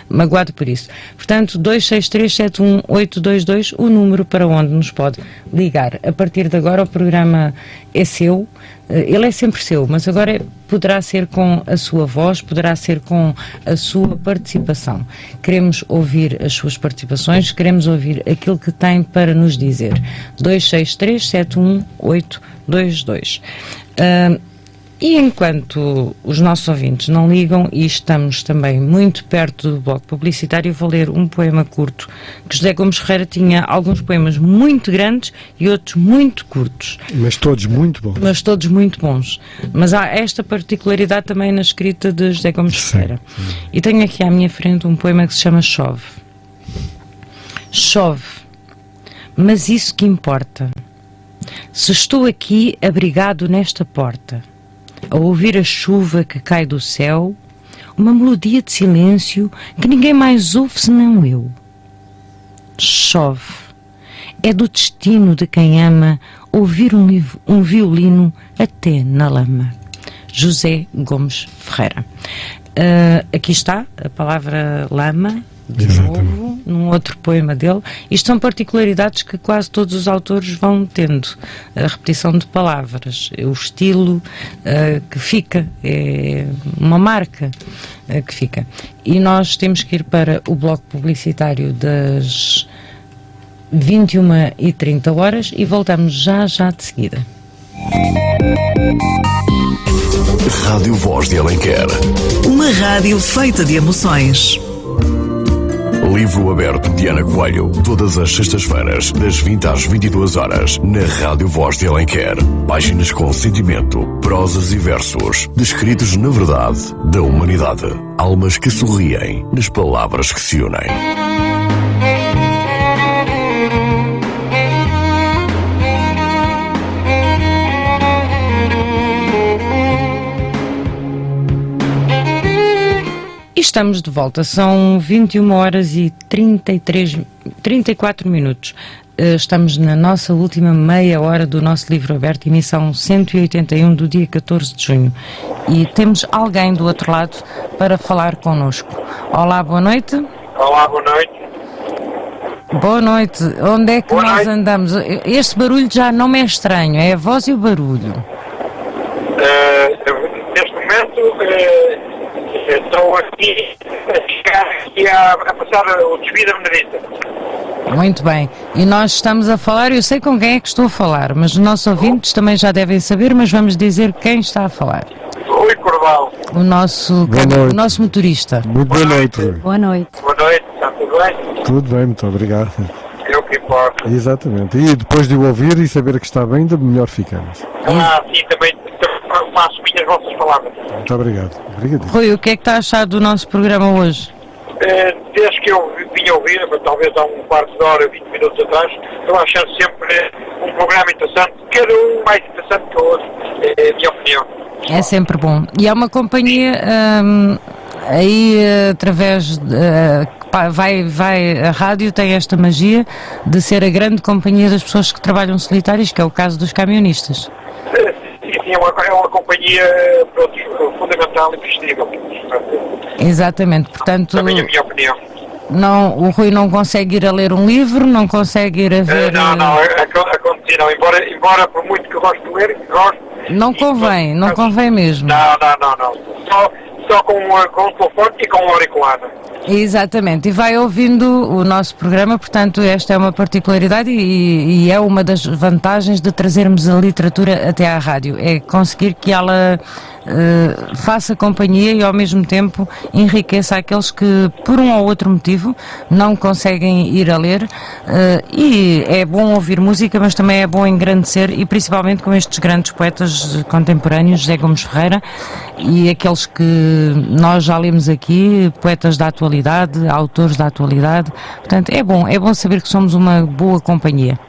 magoado por isso. Portanto, 263 711 822, o número para onde nos pode ligar. A partir de agora o programa é seu. Ele é sempre seu, mas agora poderá ser com a sua voz, poderá ser com a sua participação. Queremos ouvir as suas participações, queremos ouvir aquilo que tem para nos dizer. 263 711 822. E enquanto os nossos ouvintes não ligam, e estamos também muito perto do bloco publicitário, vou ler um poema curto, que José Gomes Ferreira tinha alguns poemas muito grandes e outros muito curtos. Mas todos muito bons. Mas todos muito bons. Mas há esta particularidade também na escrita de José Gomes Ferreira. E tenho aqui à minha frente um poema que se chama Chove. Chove, mas isso que importa. Se estou aqui abrigado nesta porta, a ouvir a chuva que cai do céu, uma melodia de silêncio que ninguém mais ouve senão eu. Chove. É do destino de quem ama ouvir um violino até na lama. José Gomes Ferreira. Aqui está a palavra lama, de novo, num outro poema dele. Isto são particularidades que quase todos os autores vão tendo. A repetição de palavras, o estilo que fica, é uma marca que fica. E nós temos que ir para o bloco publicitário das 21h30 e voltamos já de seguida. Rádio Voz de Alenquer. Uma rádio feita de emoções. Livro aberto de Ana Coelho, todas as sextas-feiras, das 20 às 22 horas, na Rádio Voz de Alenquer. Páginas com sentimento, prosas e versos, descritos na verdade da humanidade. Almas que sorriem nas palavras que se unem. Estamos de volta, são 21h e 34 minutos. Estamos na nossa última meia hora do nosso livro aberto, emissão 181 do dia 14 de junho. E temos alguém do outro lado para falar connosco. Olá, boa noite. Olá, boa noite. Boa noite. Onde é que nós andamos? Este barulho já não me é estranho, é a voz e o barulho. Neste momento... estou aqui a passar o desvio da Benedita. Muito bem. E nós estamos a falar, eu sei com quem é que estou a falar, mas os nossos ouvintes também já devem saber, mas vamos dizer quem está a falar. Rui Cordal. O nosso motorista. Muito boa noite. Boa noite. Boa noite, está tudo bem? Tudo bem, muito obrigado. É o que importa. Exatamente. E depois de o ouvir e saber que está bem, ainda melhor ficamos. Sim, também faço minhas vossas palavras. Muito obrigado. Obrigado. Rui, o que é que está a achar do nosso programa hoje? Desde que eu vim vinha a ouvir, mas talvez há um quarto de hora, 20 minutos atrás, estou achando sempre um programa interessante, cada um mais interessante que o outro, é a minha opinião. É sempre bom. E é uma companhia aí através a rádio tem esta magia de ser a grande companhia das pessoas que trabalham solitárias, que é o caso dos camionistas. Sim, é uma companhia fundamental e prestígio. Exatamente, portanto... Também a minha opinião. Não, o Rui não consegue ir a ler um livro, não consegue ir a ver... Não, embora por muito que eu gosto de ler, gosto... Não convém mesmo. Não. Só com o telefone e com o auricular. Exatamente, e vai ouvindo o nosso programa, portanto esta é uma particularidade e é uma das vantagens de trazermos a literatura até à rádio, é conseguir que ela faça companhia e ao mesmo tempo enriqueça aqueles que por um ou outro motivo não conseguem ir a ler, e é bom ouvir música, mas também é bom engrandecer, e principalmente com estes grandes poetas contemporâneos, José Gomes Ferreira e aqueles que nós já lemos aqui, poetas da atualidade, autores da atualidade. Portanto, é bom saber que somos uma boa companhia.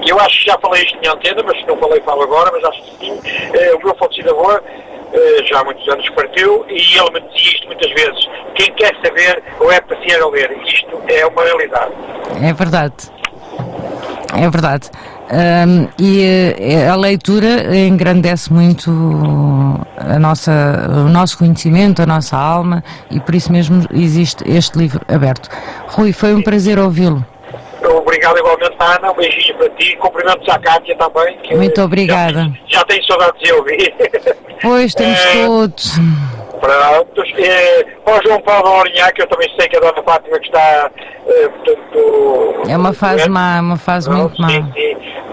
Eu acho que já falei isto em antena, mas se não falei, falo agora, mas acho que sim. O meu falecido avô, já há muitos anos partiu, e ele me dizia isto muitas vezes: quem quer saber ou é passear a ler. Isto é uma realidade. É verdade. É verdade. E a leitura engrandece muito o nosso conhecimento, a nossa alma, e por isso mesmo existe este livro aberto. Rui, foi um prazer ouvi-lo. Obrigado igualmente, Ana, um beijinho para ti, cumprimentos à Cátia também. Que muito obrigada. Já tenho saudades de ouvir. Pois, temos todos. Prontos. Ao João Paulo Arinhac, que eu também sei que a Dona Fátima que está, portanto... É uma fase má, uma fase muito má. Sim,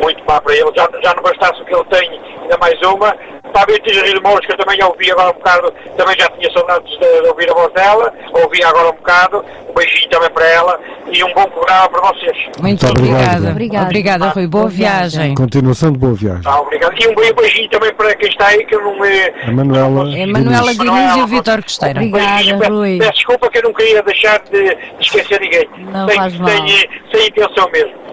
muito má para ele. Já não bastasse o que ele tem, ainda mais uma. Para a Beatriz de Mouros, que eu também já ouvi agora um bocado, também já tinha saudades de ouvir a voz dela, ouvi agora um bocado, um beijinho também para ela e um bom programa para vocês. Muito obrigada. Obrigada, Rui. Boa viagem. Continuação de boa viagem. Obrigado. E um beijinho também para quem está aí, que eu não me... A Manuela Diniz e o Vítor Costeira. Obrigada, Rui. Peço desculpa que eu não queria deixar de esquecer ninguém. Não faz mal. Sem intenção mesmo.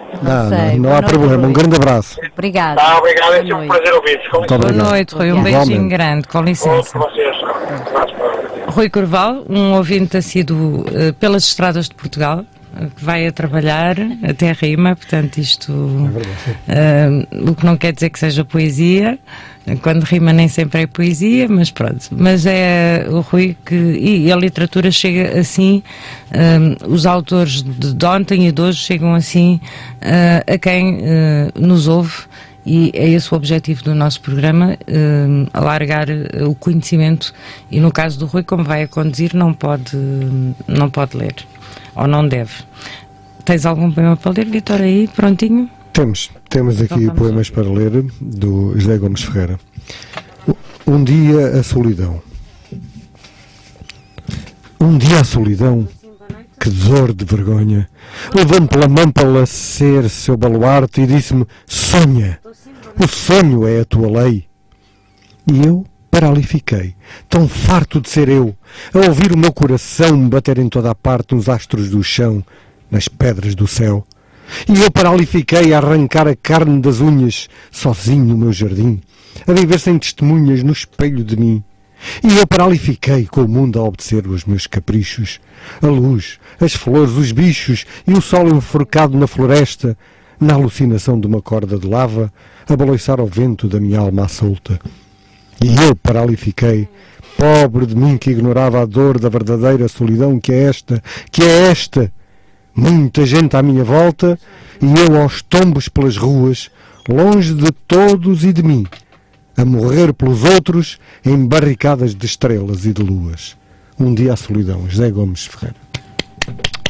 Não há problema. Um grande abraço. Obrigada. Obrigado, é sempre um prazer ouvir-vos. Boa noite, Rui. Um beijinho grande. Com licença. Rui Corval, um ouvinte assíduo pelas estradas de Portugal, que vai a trabalhar até Rima, portanto isto o que não quer dizer que seja poesia, quando rima nem sempre é poesia, mas pronto, mas é o Rui que, e a literatura chega assim, os autores de ontem e de hoje chegam assim a quem nos ouve. E é esse o objetivo do nosso programa, alargar o conhecimento, e no caso do Rui, como vai a conduzir, não pode ler, ou não deve. Tens algum poema para ler, Vítor, aí, prontinho? Temos aqui poemas para ler, do José Gomes Ferreira. Um dia a solidão. Um dia a solidão, que dor de vergonha, levou-me pela mão para lacer seu baluarte e disse-me: sonha, o sonho é a tua lei. E eu para ali fiquei, tão farto de ser eu, a ouvir o meu coração bater em toda a parte nos astros do chão, nas pedras do céu. E eu para ali fiquei a arrancar a carne das unhas, sozinho no meu jardim, a viver sem testemunhas no espelho de mim. E eu para ali fiquei, com o mundo a obedecer os meus caprichos, a luz, as flores, os bichos e o sol enforcado na floresta, na alucinação de uma corda de lava, a baloiçar ao vento da minha alma à solta. E eu para ali fiquei, pobre de mim que ignorava a dor da verdadeira solidão que é esta, muita gente à minha volta e eu aos tombos pelas ruas, longe de todos e de mim, a morrer pelos outros em barricadas de estrelas e de luas. Um dia à solidão, José Gomes Ferreira.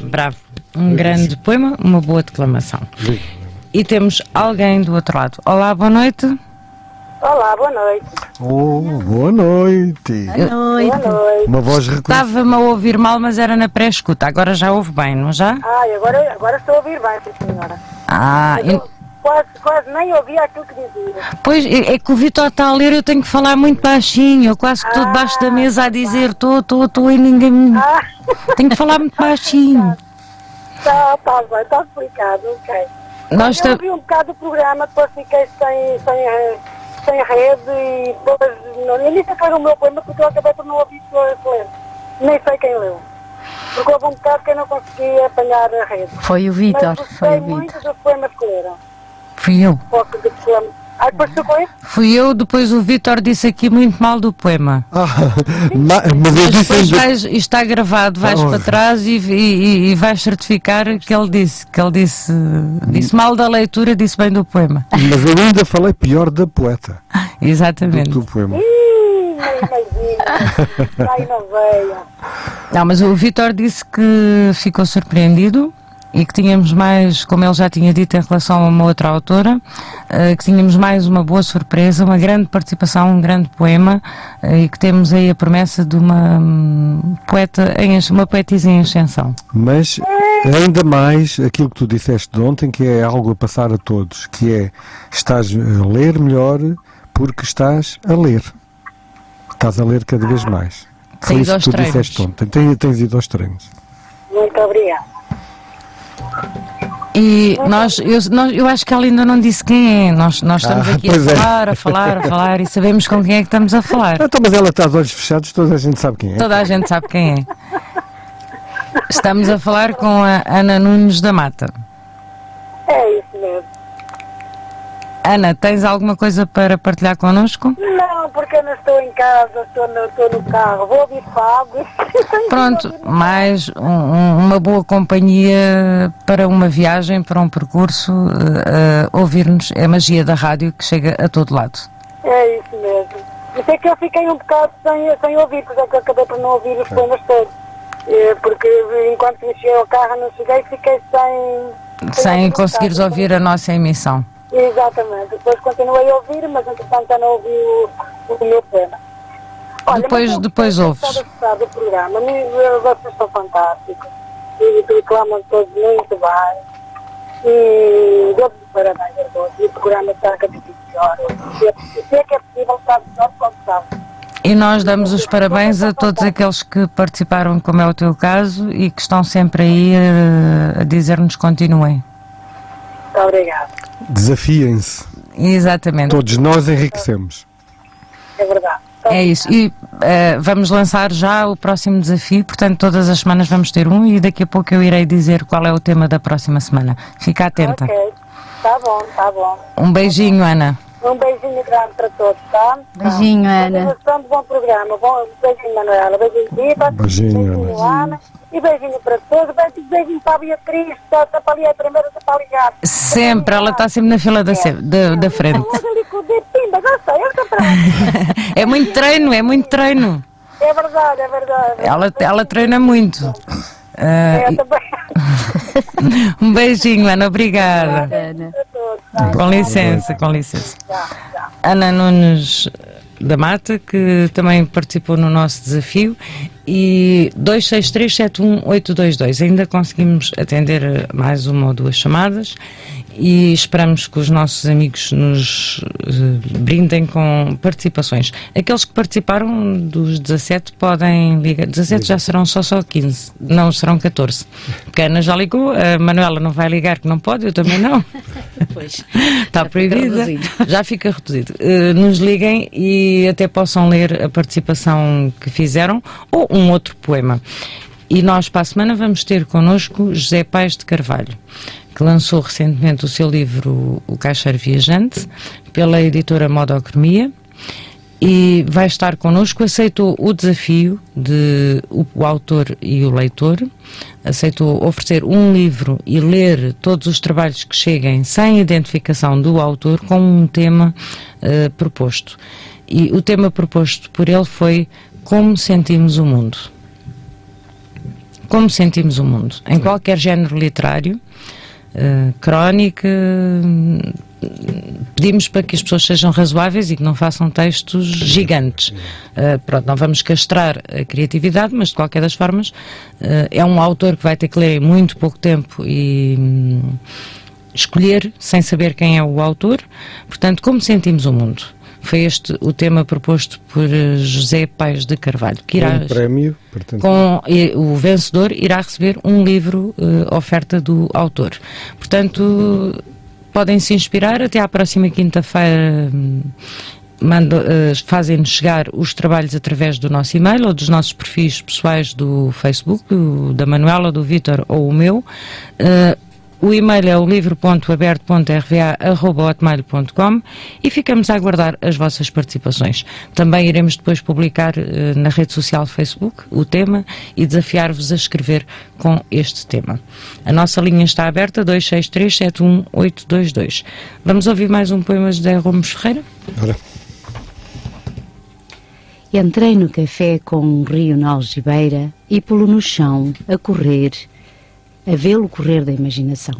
Bravo, um grande poema, uma boa declamação. E temos alguém do outro lado. Olá, boa noite. Olá, boa noite. Boa noite. Boa noite. Uma voz reconhecida. Estava-me a ouvir mal, mas era na pré-escuta. Agora já ouve bem, não já? Agora estou a ouvir bem, sim, senhora. Quase nem ouvi aquilo que dizia. Pois, é que o Vitor está a ler, eu tenho que falar muito baixinho. Eu quase que estou debaixo da mesa a dizer estou e ninguém me... Tenho que falar muito baixinho. Está bem, está explicado, ok. Nós Eu ouvi um bocado do programa, depois fiquei sem rede e depois... Eu nem sei quem era o meu poema, porque eu acabei por não ouvir o ler. Nem sei quem leu. Porque houve um bocado que eu não consegui apanhar a rede. Foi o Vítor. Mas Foi gostei o muito Vítor. dos poemas que leram. fui eu. Pouco de poema. Depois ficou isso? Fui eu, depois o Vítor disse aqui muito mal do poema. Mas eu Mas disse depois ainda... isto está gravado, vais para trás e vais certificar que ele disse mal da leitura, disse bem do poema. Mas eu ainda falei pior da poeta Exatamente. do poema. Ih, nem imagino. Ai, não veio. Não, mas o Vítor disse que ficou surpreendido e que tínhamos mais, como ele já tinha dito em relação a uma outra autora, que tínhamos mais uma boa surpresa, uma grande participação, um grande poema, e que temos aí a promessa de uma uma poetisa em ascensão. Mas ainda mais aquilo que tu disseste de ontem, que é algo a passar a todos, que é, estás a ler melhor porque estás a ler. Estás a ler cada vez mais. Foi isso que tu disseste ontem. Tens ido aos treinos. Muito obrigada. E eu acho que ela ainda não disse quem é. Nós estamos aqui a falar e sabemos com quem é que estamos a falar. Então, mas ela está de olhos fechados, toda a gente sabe quem é. Toda a gente sabe quem é. Estamos a falar com a Ana Nunes da Mata. É isso mesmo. Ana, tens alguma coisa para partilhar connosco? Não, porque eu não estou em casa, estou no carro, vou ouvir fado. Pronto, mais uma boa companhia para uma viagem, para um percurso, ouvir-nos, é a magia da rádio que chega a todo lado. É isso mesmo. Mas é que eu fiquei um bocado sem ouvir, porque é que eu acabei por não ouvir os poemas todos. Porque enquanto cheguei ao carro não cheguei, fiquei sem conseguires ouvir a nossa emissão. Exatamente, depois continuei a ouvir, mas entretanto já não ouvi o meu poema. Olha, depois ouves. Estava a gostar do programa, vocês são fantásticos e reclamam todos muito bem e dou-vos parabéns a todos e o programa está cada vez melhor. Se é que é possível estar melhor do que estava. E nós damos os parabéns a todos aqueles que participaram, como é o teu caso, e que estão sempre aí a dizer-nos continuem. Muito obrigada. Desafiem-se. Exatamente. Todos nós enriquecemos. É verdade. É isso. E vamos lançar já o próximo desafio, portanto todas as semanas vamos ter um e daqui a pouco eu irei dizer qual é o tema da próxima semana. Fica atenta. Ok, está bom. Um beijinho, Ana. Um beijinho grande para todos, tá? Beijinho, Ana. Continuação de bom programa. Beijinho, Manuela. Beijinho, Viva. Beijinho, Ana. E beijinho para todos. Beijinho para a Beatriz. Está para ali a primeira, está para ligar. Sempre, ela está sempre na fila da frente. Ali com o dedo, pimba, já sei. Eu estou para É muito treino. É verdade. Ela treina muito. Eu também. Um beijinho, Ana. Obrigada. Ana. Com licença. Ana Nunes da Mata, que também participou no nosso desafio, e 263-71822. Ainda conseguimos atender mais uma ou duas chamadas e esperamos que os nossos amigos nos brindem com participações. Aqueles que participaram dos 17 podem ligar. 17 já serão só 15, não serão 14. Porque a Ana já ligou, a Manuela não vai ligar, que não pode, eu também não. Pois. Está proibida, já fica reduzido. Nos liguem e até possam ler a participação que fizeram ou um outro poema. E nós para a semana vamos ter connosco José Paes de Carvalho, que lançou recentemente o seu livro O Caixeiro Viajante, pela editora Modocromia, e vai estar connosco. Aceitou o desafio de o autor e o leitor, aceitou oferecer um livro e ler todos os trabalhos que cheguem sem identificação do autor, com um tema proposto. E o tema proposto por ele foi Como Sentimos o Mundo. Como sentimos o mundo, em qualquer género literário, crónica, pedimos para que as pessoas sejam razoáveis e que não façam textos gigantes. Pronto, não vamos castrar a criatividade, mas de qualquer das formas é um autor que vai ter que ler em muito pouco tempo e escolher sem saber quem é o autor. Portanto, como sentimos o mundo? Foi este o tema proposto por José Paes de Carvalho, que irá, um prémio, portanto, o vencedor irá receber um livro oferta do autor. Portanto, podem se inspirar. Até à próxima quinta-feira fazem-nos chegar os trabalhos através do nosso e-mail ou dos nossos perfis pessoais do Facebook, da Manuela, do Vítor ou o meu. O e-mail é o livro.aberto.rva@hotmail.com e ficamos a aguardar as vossas participações. Também iremos depois publicar na rede social Facebook o tema e desafiar-vos a escrever com este tema. A nossa linha está aberta, 263-71822. Vamos ouvir mais um poema de José Gomes Ferreira? Ora. Entrei no café com um rio na algibeira e pulo no chão, a correr, a vê-lo correr da imaginação.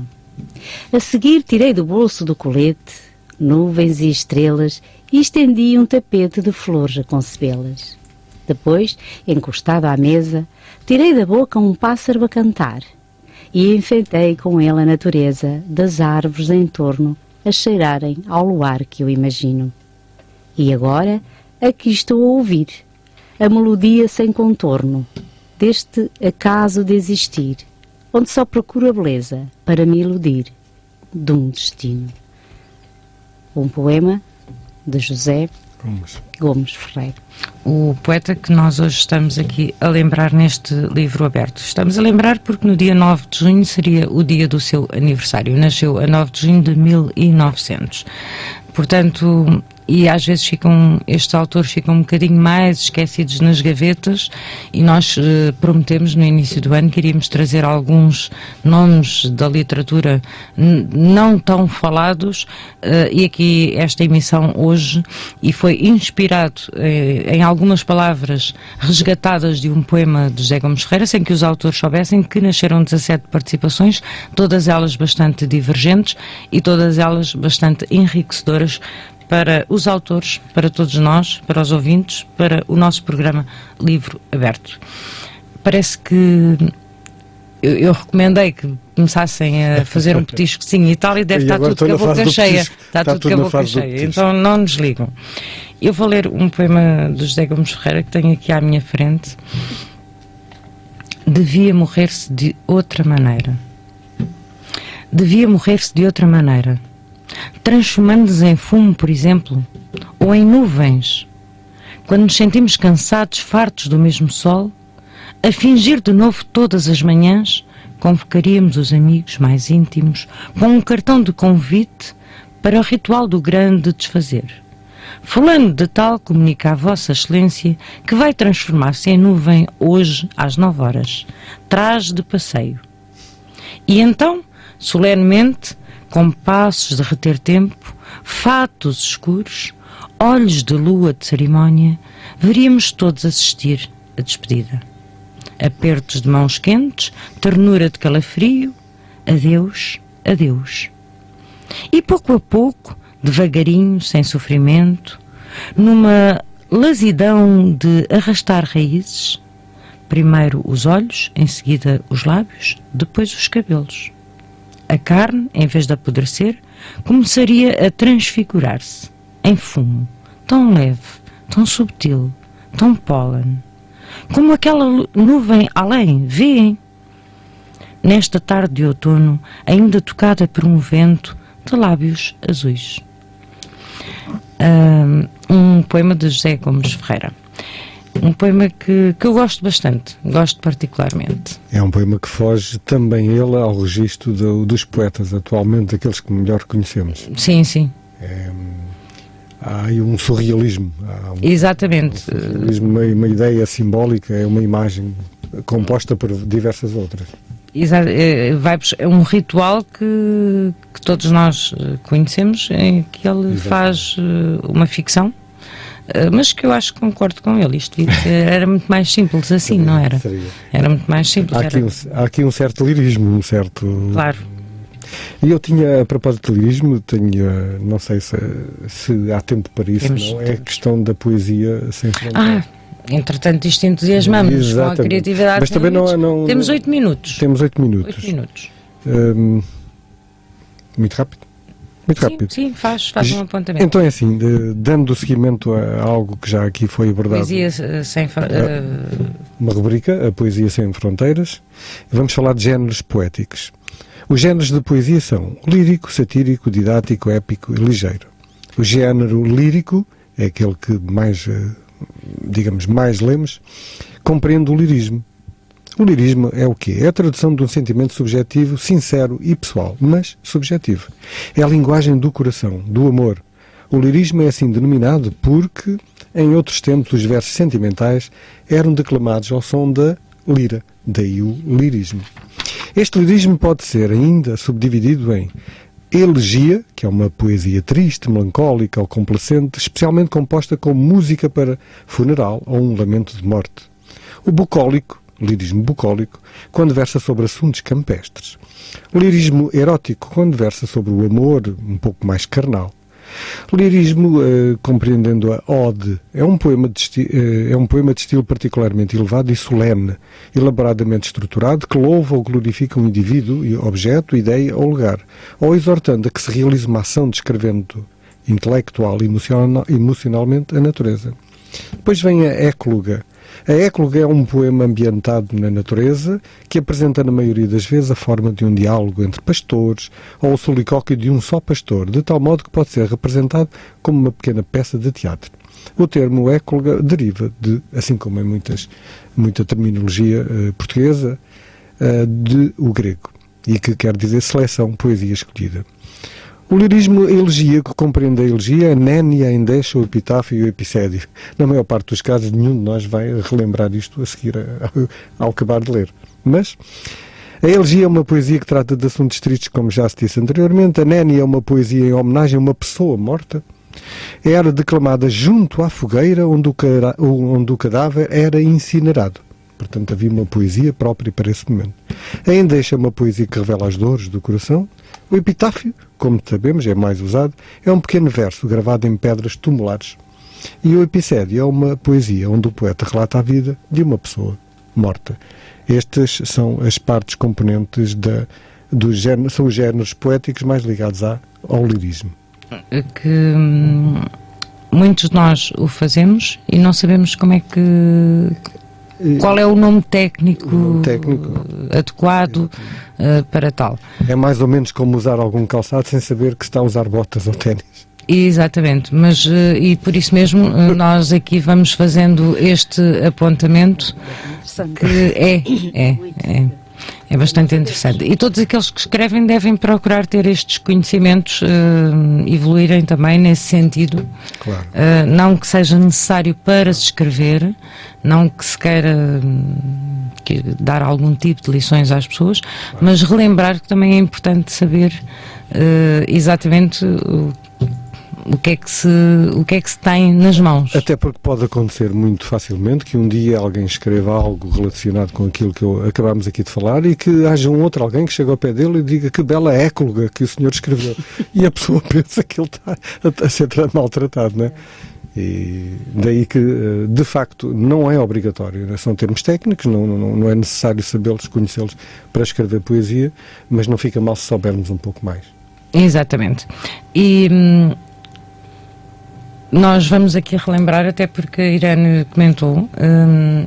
A seguir tirei do bolso do colete nuvens e estrelas e estendi um tapete de flores a concebê-las. Depois, encostado à mesa, tirei da boca um pássaro a cantar e enfeitei com ele a natureza das árvores em torno a cheirarem ao luar que eu imagino. E agora, aqui estou a ouvir a melodia sem contorno deste acaso de existir, onde só procuro a beleza para me iludir de um destino. Um poema de José Gomes Ferreira. O poeta que nós hoje estamos aqui a lembrar neste livro aberto. Estamos a lembrar porque no dia 9 de junho seria o dia do seu aniversário. Nasceu a 9 de junho de 1900. Portanto, e às vezes estes autores ficam um bocadinho mais esquecidos nas gavetas, e nós prometemos no início do ano que iríamos trazer alguns nomes da literatura não tão falados, e aqui esta emissão hoje, e foi inspirado em algumas palavras resgatadas de um poema de José Gomes Ferreira, sem que os autores soubessem, que nasceram 17 participações, todas elas bastante divergentes e todas elas bastante enriquecedoras para os autores, para todos nós, para os ouvintes, para o nosso programa Livro Aberto. Parece que eu recomendei que começassem a fazer um petiscozinho e tal, e deve estar tudo com a boca cheia. Está tudo com a boca cheia, então não nos ligam. Eu vou ler um poema de José Gomes Ferreira que tenho aqui à minha frente. Devia morrer-se de outra maneira. Devia morrer-se de outra maneira. Transformando-nos em fumo, por exemplo, ou em nuvens, quando nos sentimos cansados, fartos do mesmo sol, a fingir de novo todas as manhãs, convocaríamos os amigos mais íntimos com um cartão de convite para o ritual do grande desfazer. Fulano de tal comunica a Vossa Excelência que vai transformar-se em nuvem hoje às 9 horas, traje de passeio. E então, solenemente, com passos de reter tempo, fatos escuros, olhos de lua de cerimónia, veríamos todos assistir a despedida. Apertos de mãos quentes, ternura de calafrio, adeus, adeus. E pouco a pouco, devagarinho, sem sofrimento, numa lasidão de arrastar raízes, primeiro os olhos, em seguida os lábios, depois os cabelos. A carne, em vez de apodrecer, começaria a transfigurar-se em fumo, tão leve, tão subtil, tão pólen, como aquela nuvem além, vêem? Nesta tarde de outono, ainda tocada por um vento de lábios azuis. Um poema de José Gomes Ferreira. Um poema que eu gosto bastante, gosto particularmente. É um poema que foge também ele ao registro dos poetas atualmente, daqueles que melhor conhecemos. Sim, sim. Há aí um surrealismo. Exatamente. Um surrealismo, uma ideia simbólica, é uma imagem composta por diversas outras. É um ritual que todos nós conhecemos, em que ele faz uma ficção. Mas que eu acho que concordo com ele. Isto era muito mais simples assim, não era? Era muito mais simples. Há aqui um certo lirismo, Claro. E eu tinha, a propósito de lirismo, não sei se há tempo para isso, não? É a questão da poesia sem fronteiras. Entretanto, isto entusiasmamos-nos com a criatividade. Mas também não... Temos 8 minutos. Temos 8 minutos. 8 minutos. Muito rápido. Muito rápido. Sim, faz um apontamento. Então é assim, dando seguimento a algo que já aqui foi abordado. Poesia sem... Uma rubrica, a Poesia Sem Fronteiras. Vamos falar de géneros poéticos. Os géneros de poesia são lírico, satírico, didático, épico e ligeiro. O género lírico é aquele que mais, mais lemos, compreende o lirismo. O lirismo é o quê? É a tradução de um sentimento subjetivo, sincero e pessoal, mas subjetivo. É a linguagem do coração, do amor. O lirismo é assim denominado porque, em outros tempos, os versos sentimentais eram declamados ao som da lira, daí o lirismo. Este lirismo pode ser ainda subdividido em elegia, que é uma poesia triste, melancólica ou complacente, especialmente composta com música para funeral ou um lamento de morte. O bucólico, lirismo bucólico, quando versa sobre assuntos campestres. O lirismo erótico, quando versa sobre o amor um pouco mais carnal. O lirismo, compreendendo a ode, é um poema de estilo particularmente elevado e solene, elaboradamente estruturado, que louva ou glorifica um indivíduo, objeto, ideia ou lugar, ou exortando a que se realize uma ação descrevendo intelectual e emocionalmente a natureza. Depois vem a écloga. A écloga é um poema ambientado na natureza que apresenta na maioria das vezes a forma de um diálogo entre pastores ou o solilóquio de um só pastor, de tal modo que pode ser representado como uma pequena peça de teatro. O termo écloga deriva de, assim como em muita terminologia portuguesa, de o grego, e que quer dizer seleção, poesia escolhida. O lirismo elegíaco compreende a elegia, a nénia, a endecha, o epitáfio e o epicédio. Na maior parte dos casos, nenhum de nós vai relembrar isto a seguir ao acabar de ler. Mas a elegia é uma poesia que trata de assuntos tristes, como já se disse anteriormente. A nénia é uma poesia em homenagem a uma pessoa morta. Era declamada junto à fogueira onde o cadáver era incinerado. Portanto, havia uma poesia própria para esse momento. A endecha é uma poesia que revela as dores do coração. O epitáfio, como sabemos, é mais usado, é um pequeno verso gravado em pedras tumulares. E o epicédio é uma poesia onde o poeta relata a vida de uma pessoa morta. Estas são as partes componentes são os géneros poéticos mais ligados ao lirismo. Que muitos de nós o fazemos e não sabemos como é que... Qual é o nome técnico adequado para tal? É mais ou menos como usar algum calçado sem saber que está a usar botas ou ténis. Exatamente, mas e por isso mesmo nós aqui vamos fazendo este apontamento que é bastante interessante. E todos aqueles que escrevem devem procurar ter estes conhecimentos, evoluírem também nesse sentido. Claro. Não que seja necessário para se escrever, não que se queira dar algum tipo de lições às pessoas, mas relembrar que também é importante saber exatamente o que é que se tem nas mãos. Até porque pode acontecer muito facilmente que um dia alguém escreva algo relacionado com aquilo que acabámos aqui de falar e que haja um outro alguém que chegue ao pé dele e diga que bela écloga que o senhor escreveu. E a pessoa pensa que ele está a ser maltratado, não é? E daí que, de facto, não é obrigatório, né? São termos técnicos, não é necessário sabê-los, conhecê-los para escrever poesia, mas não fica mal se soubermos um pouco mais. Exatamente. E nós vamos aqui relembrar, até porque a Irene comentou,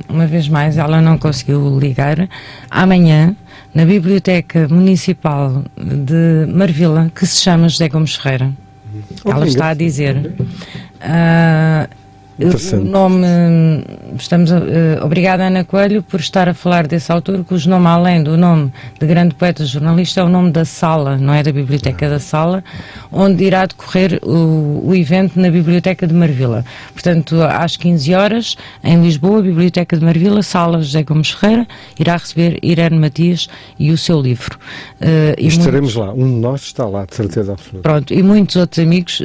uma vez mais, ela não conseguiu ligar, amanhã, na Biblioteca Municipal de Marvila, que se chama José Gomes Ferreira. Ela está a dizer... o nome, obrigada Ana Coelho por estar a falar desse autor, cujo nome, além do nome de grande poeta jornalista, é o nome da sala, não é da biblioteca, da sala, onde irá decorrer o evento na Biblioteca de Marvila. Portanto, às 15 horas, em Lisboa, Biblioteca de Marvila, sala José Gomes Ferreira, irá receber Irene Matias e o seu livro. Estaremos lá, um de nós está lá, de certeza absoluta. Pronto, e muitos outros amigos,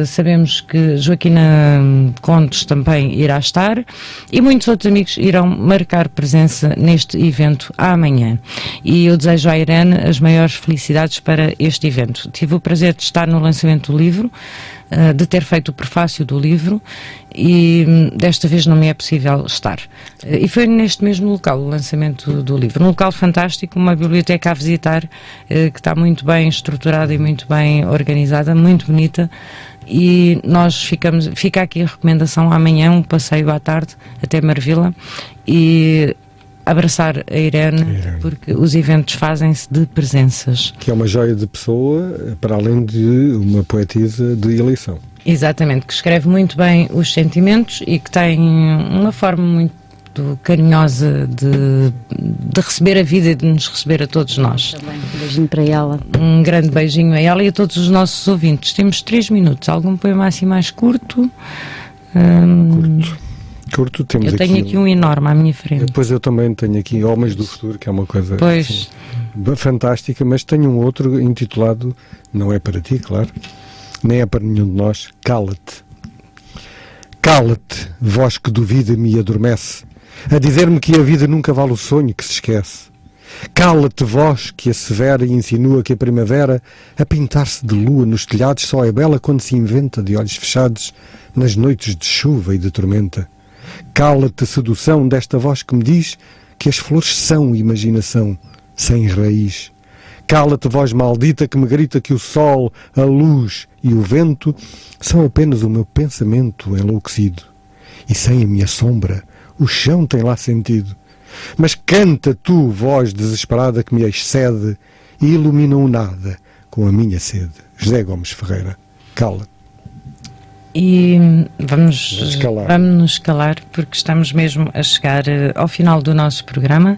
sabemos que Joaquina Contos também irá estar e muitos outros amigos irão marcar presença neste evento amanhã. E eu desejo à Irene as maiores felicidades para este evento. Tive o prazer de estar no lançamento do livro, de ter feito o prefácio do livro e desta vez não me é possível estar. E foi neste mesmo local o lançamento do livro. Um local fantástico, uma biblioteca a visitar que está muito bem estruturada e muito bem organizada, muito bonita. E nós fica aqui a recomendação amanhã, um passeio à tarde até Marvila e abraçar a Irene, porque os eventos fazem-se de presenças. Que é uma joia de pessoa, para além de uma poetisa de eleição. Exatamente, que escreve muito bem os sentimentos e que tem uma forma muito carinhosa de receber a vida e de nos receber a todos nós. Também um beijinho para ela. Um grande beijinho a ela e a todos os nossos ouvintes. Temos 3 minutos. Algum poema assim mais curto? Curto temos eu tenho aqui um enorme à minha frente. Depois eu também tenho aqui Homens do Futuro, que é uma coisa assim, fantástica, mas tenho um outro intitulado, não é para ti, claro, nem é para nenhum de nós, Cala-te. Cala-te, voz que duvida me adormece, a dizer-me que a vida nunca vale o sonho que se esquece. Cala-te, voz que assevera e insinua que a primavera, a pintar-se de lua nos telhados, só é bela quando se inventa de olhos fechados nas noites de chuva e de tormenta. Cala-te, sedução desta voz que me diz que as flores são imaginação sem raiz. Cala-te, voz maldita que me grita que o sol, a luz e o vento são apenas o meu pensamento enlouquecido. E sem a minha sombra, o chão tem lá sentido. Mas canta tu, voz desesperada que me excede e ilumina o nada com a minha sede. José Gomes Ferreira, cala-te. E vamos nos calar porque estamos mesmo a chegar ao final do nosso programa.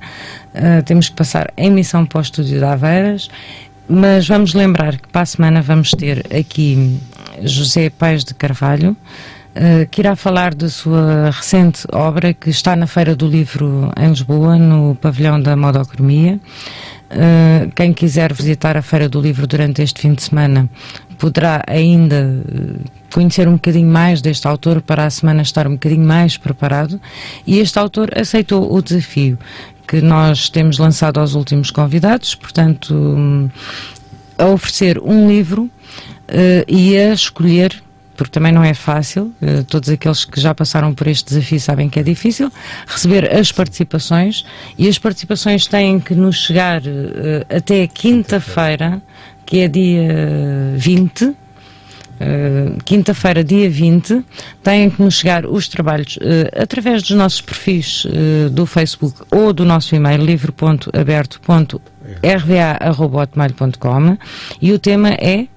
Temos que passar a emissão para o Estúdio de Aveiras, mas vamos lembrar que para a semana vamos ter aqui José Paes de Carvalho, que irá falar da sua recente obra que está na Feira do Livro em Lisboa, no pavilhão da Modocromia. Quem quiser visitar a Feira do Livro durante este fim de semana poderá ainda conhecer um bocadinho mais deste autor para a semana estar um bocadinho mais preparado, e este autor aceitou o desafio que nós temos lançado aos últimos convidados, portanto a oferecer um livro e a escolher, porque também não é fácil, todos aqueles que já passaram por este desafio sabem que é difícil, receber as participações, e as participações têm que nos chegar até quinta-feira, que é dia 20, quinta-feira, dia 20, têm que nos chegar os trabalhos através dos nossos perfis do Facebook ou do nosso e-mail livro.aberto.rva@hotmail.com, e o tema é...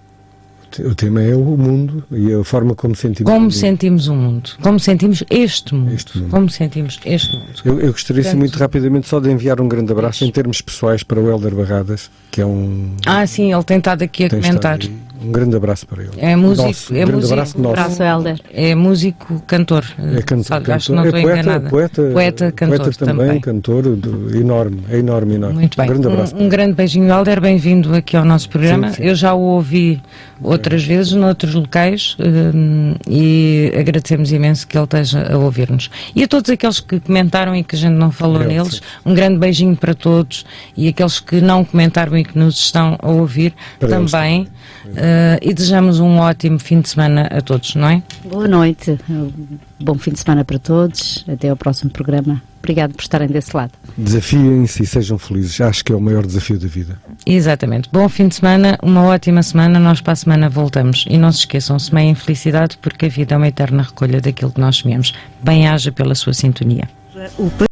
O tema é o mundo e a forma como sentimos. Como sentimos o mundo. Como sentimos este mundo. Como sentimos este mundo. Eu gostaria, portanto, muito rapidamente, só de enviar um grande abraço em termos pessoais para o Hélder Barradas, que é um... sim, ele tem estado aqui a comentar. Um grande abraço para ele. É músico. Abraço, Hélder. É músico, cantor. É cantor. Acho que não estou enganada. Poeta, cantor também. Cantor, enorme. Muito bem. Um grande abraço. Um grande beijinho, Hélder. Bem-vindo aqui ao nosso programa. Sim. Eu já o ouvi outras vezes, noutros locais, e agradecemos imenso que ele esteja a ouvir-nos. E a todos aqueles que comentaram e que a gente não falou neles, um grande beijinho para todos, e aqueles que não comentaram e que nos estão a ouvir para também. E desejamos um ótimo fim de semana a todos, não é? Boa noite, bom fim de semana para todos, até ao próximo programa. Obrigado por estarem desse lado. Desafiem-se e sejam felizes, acho que é o maior desafio da vida. Exatamente, bom fim de semana, uma ótima semana, nós para a semana voltamos. E não se esqueçam, semeiem felicidade, porque a vida é uma eterna recolha daquilo que nós sememos. Bem-haja pela sua sintonia.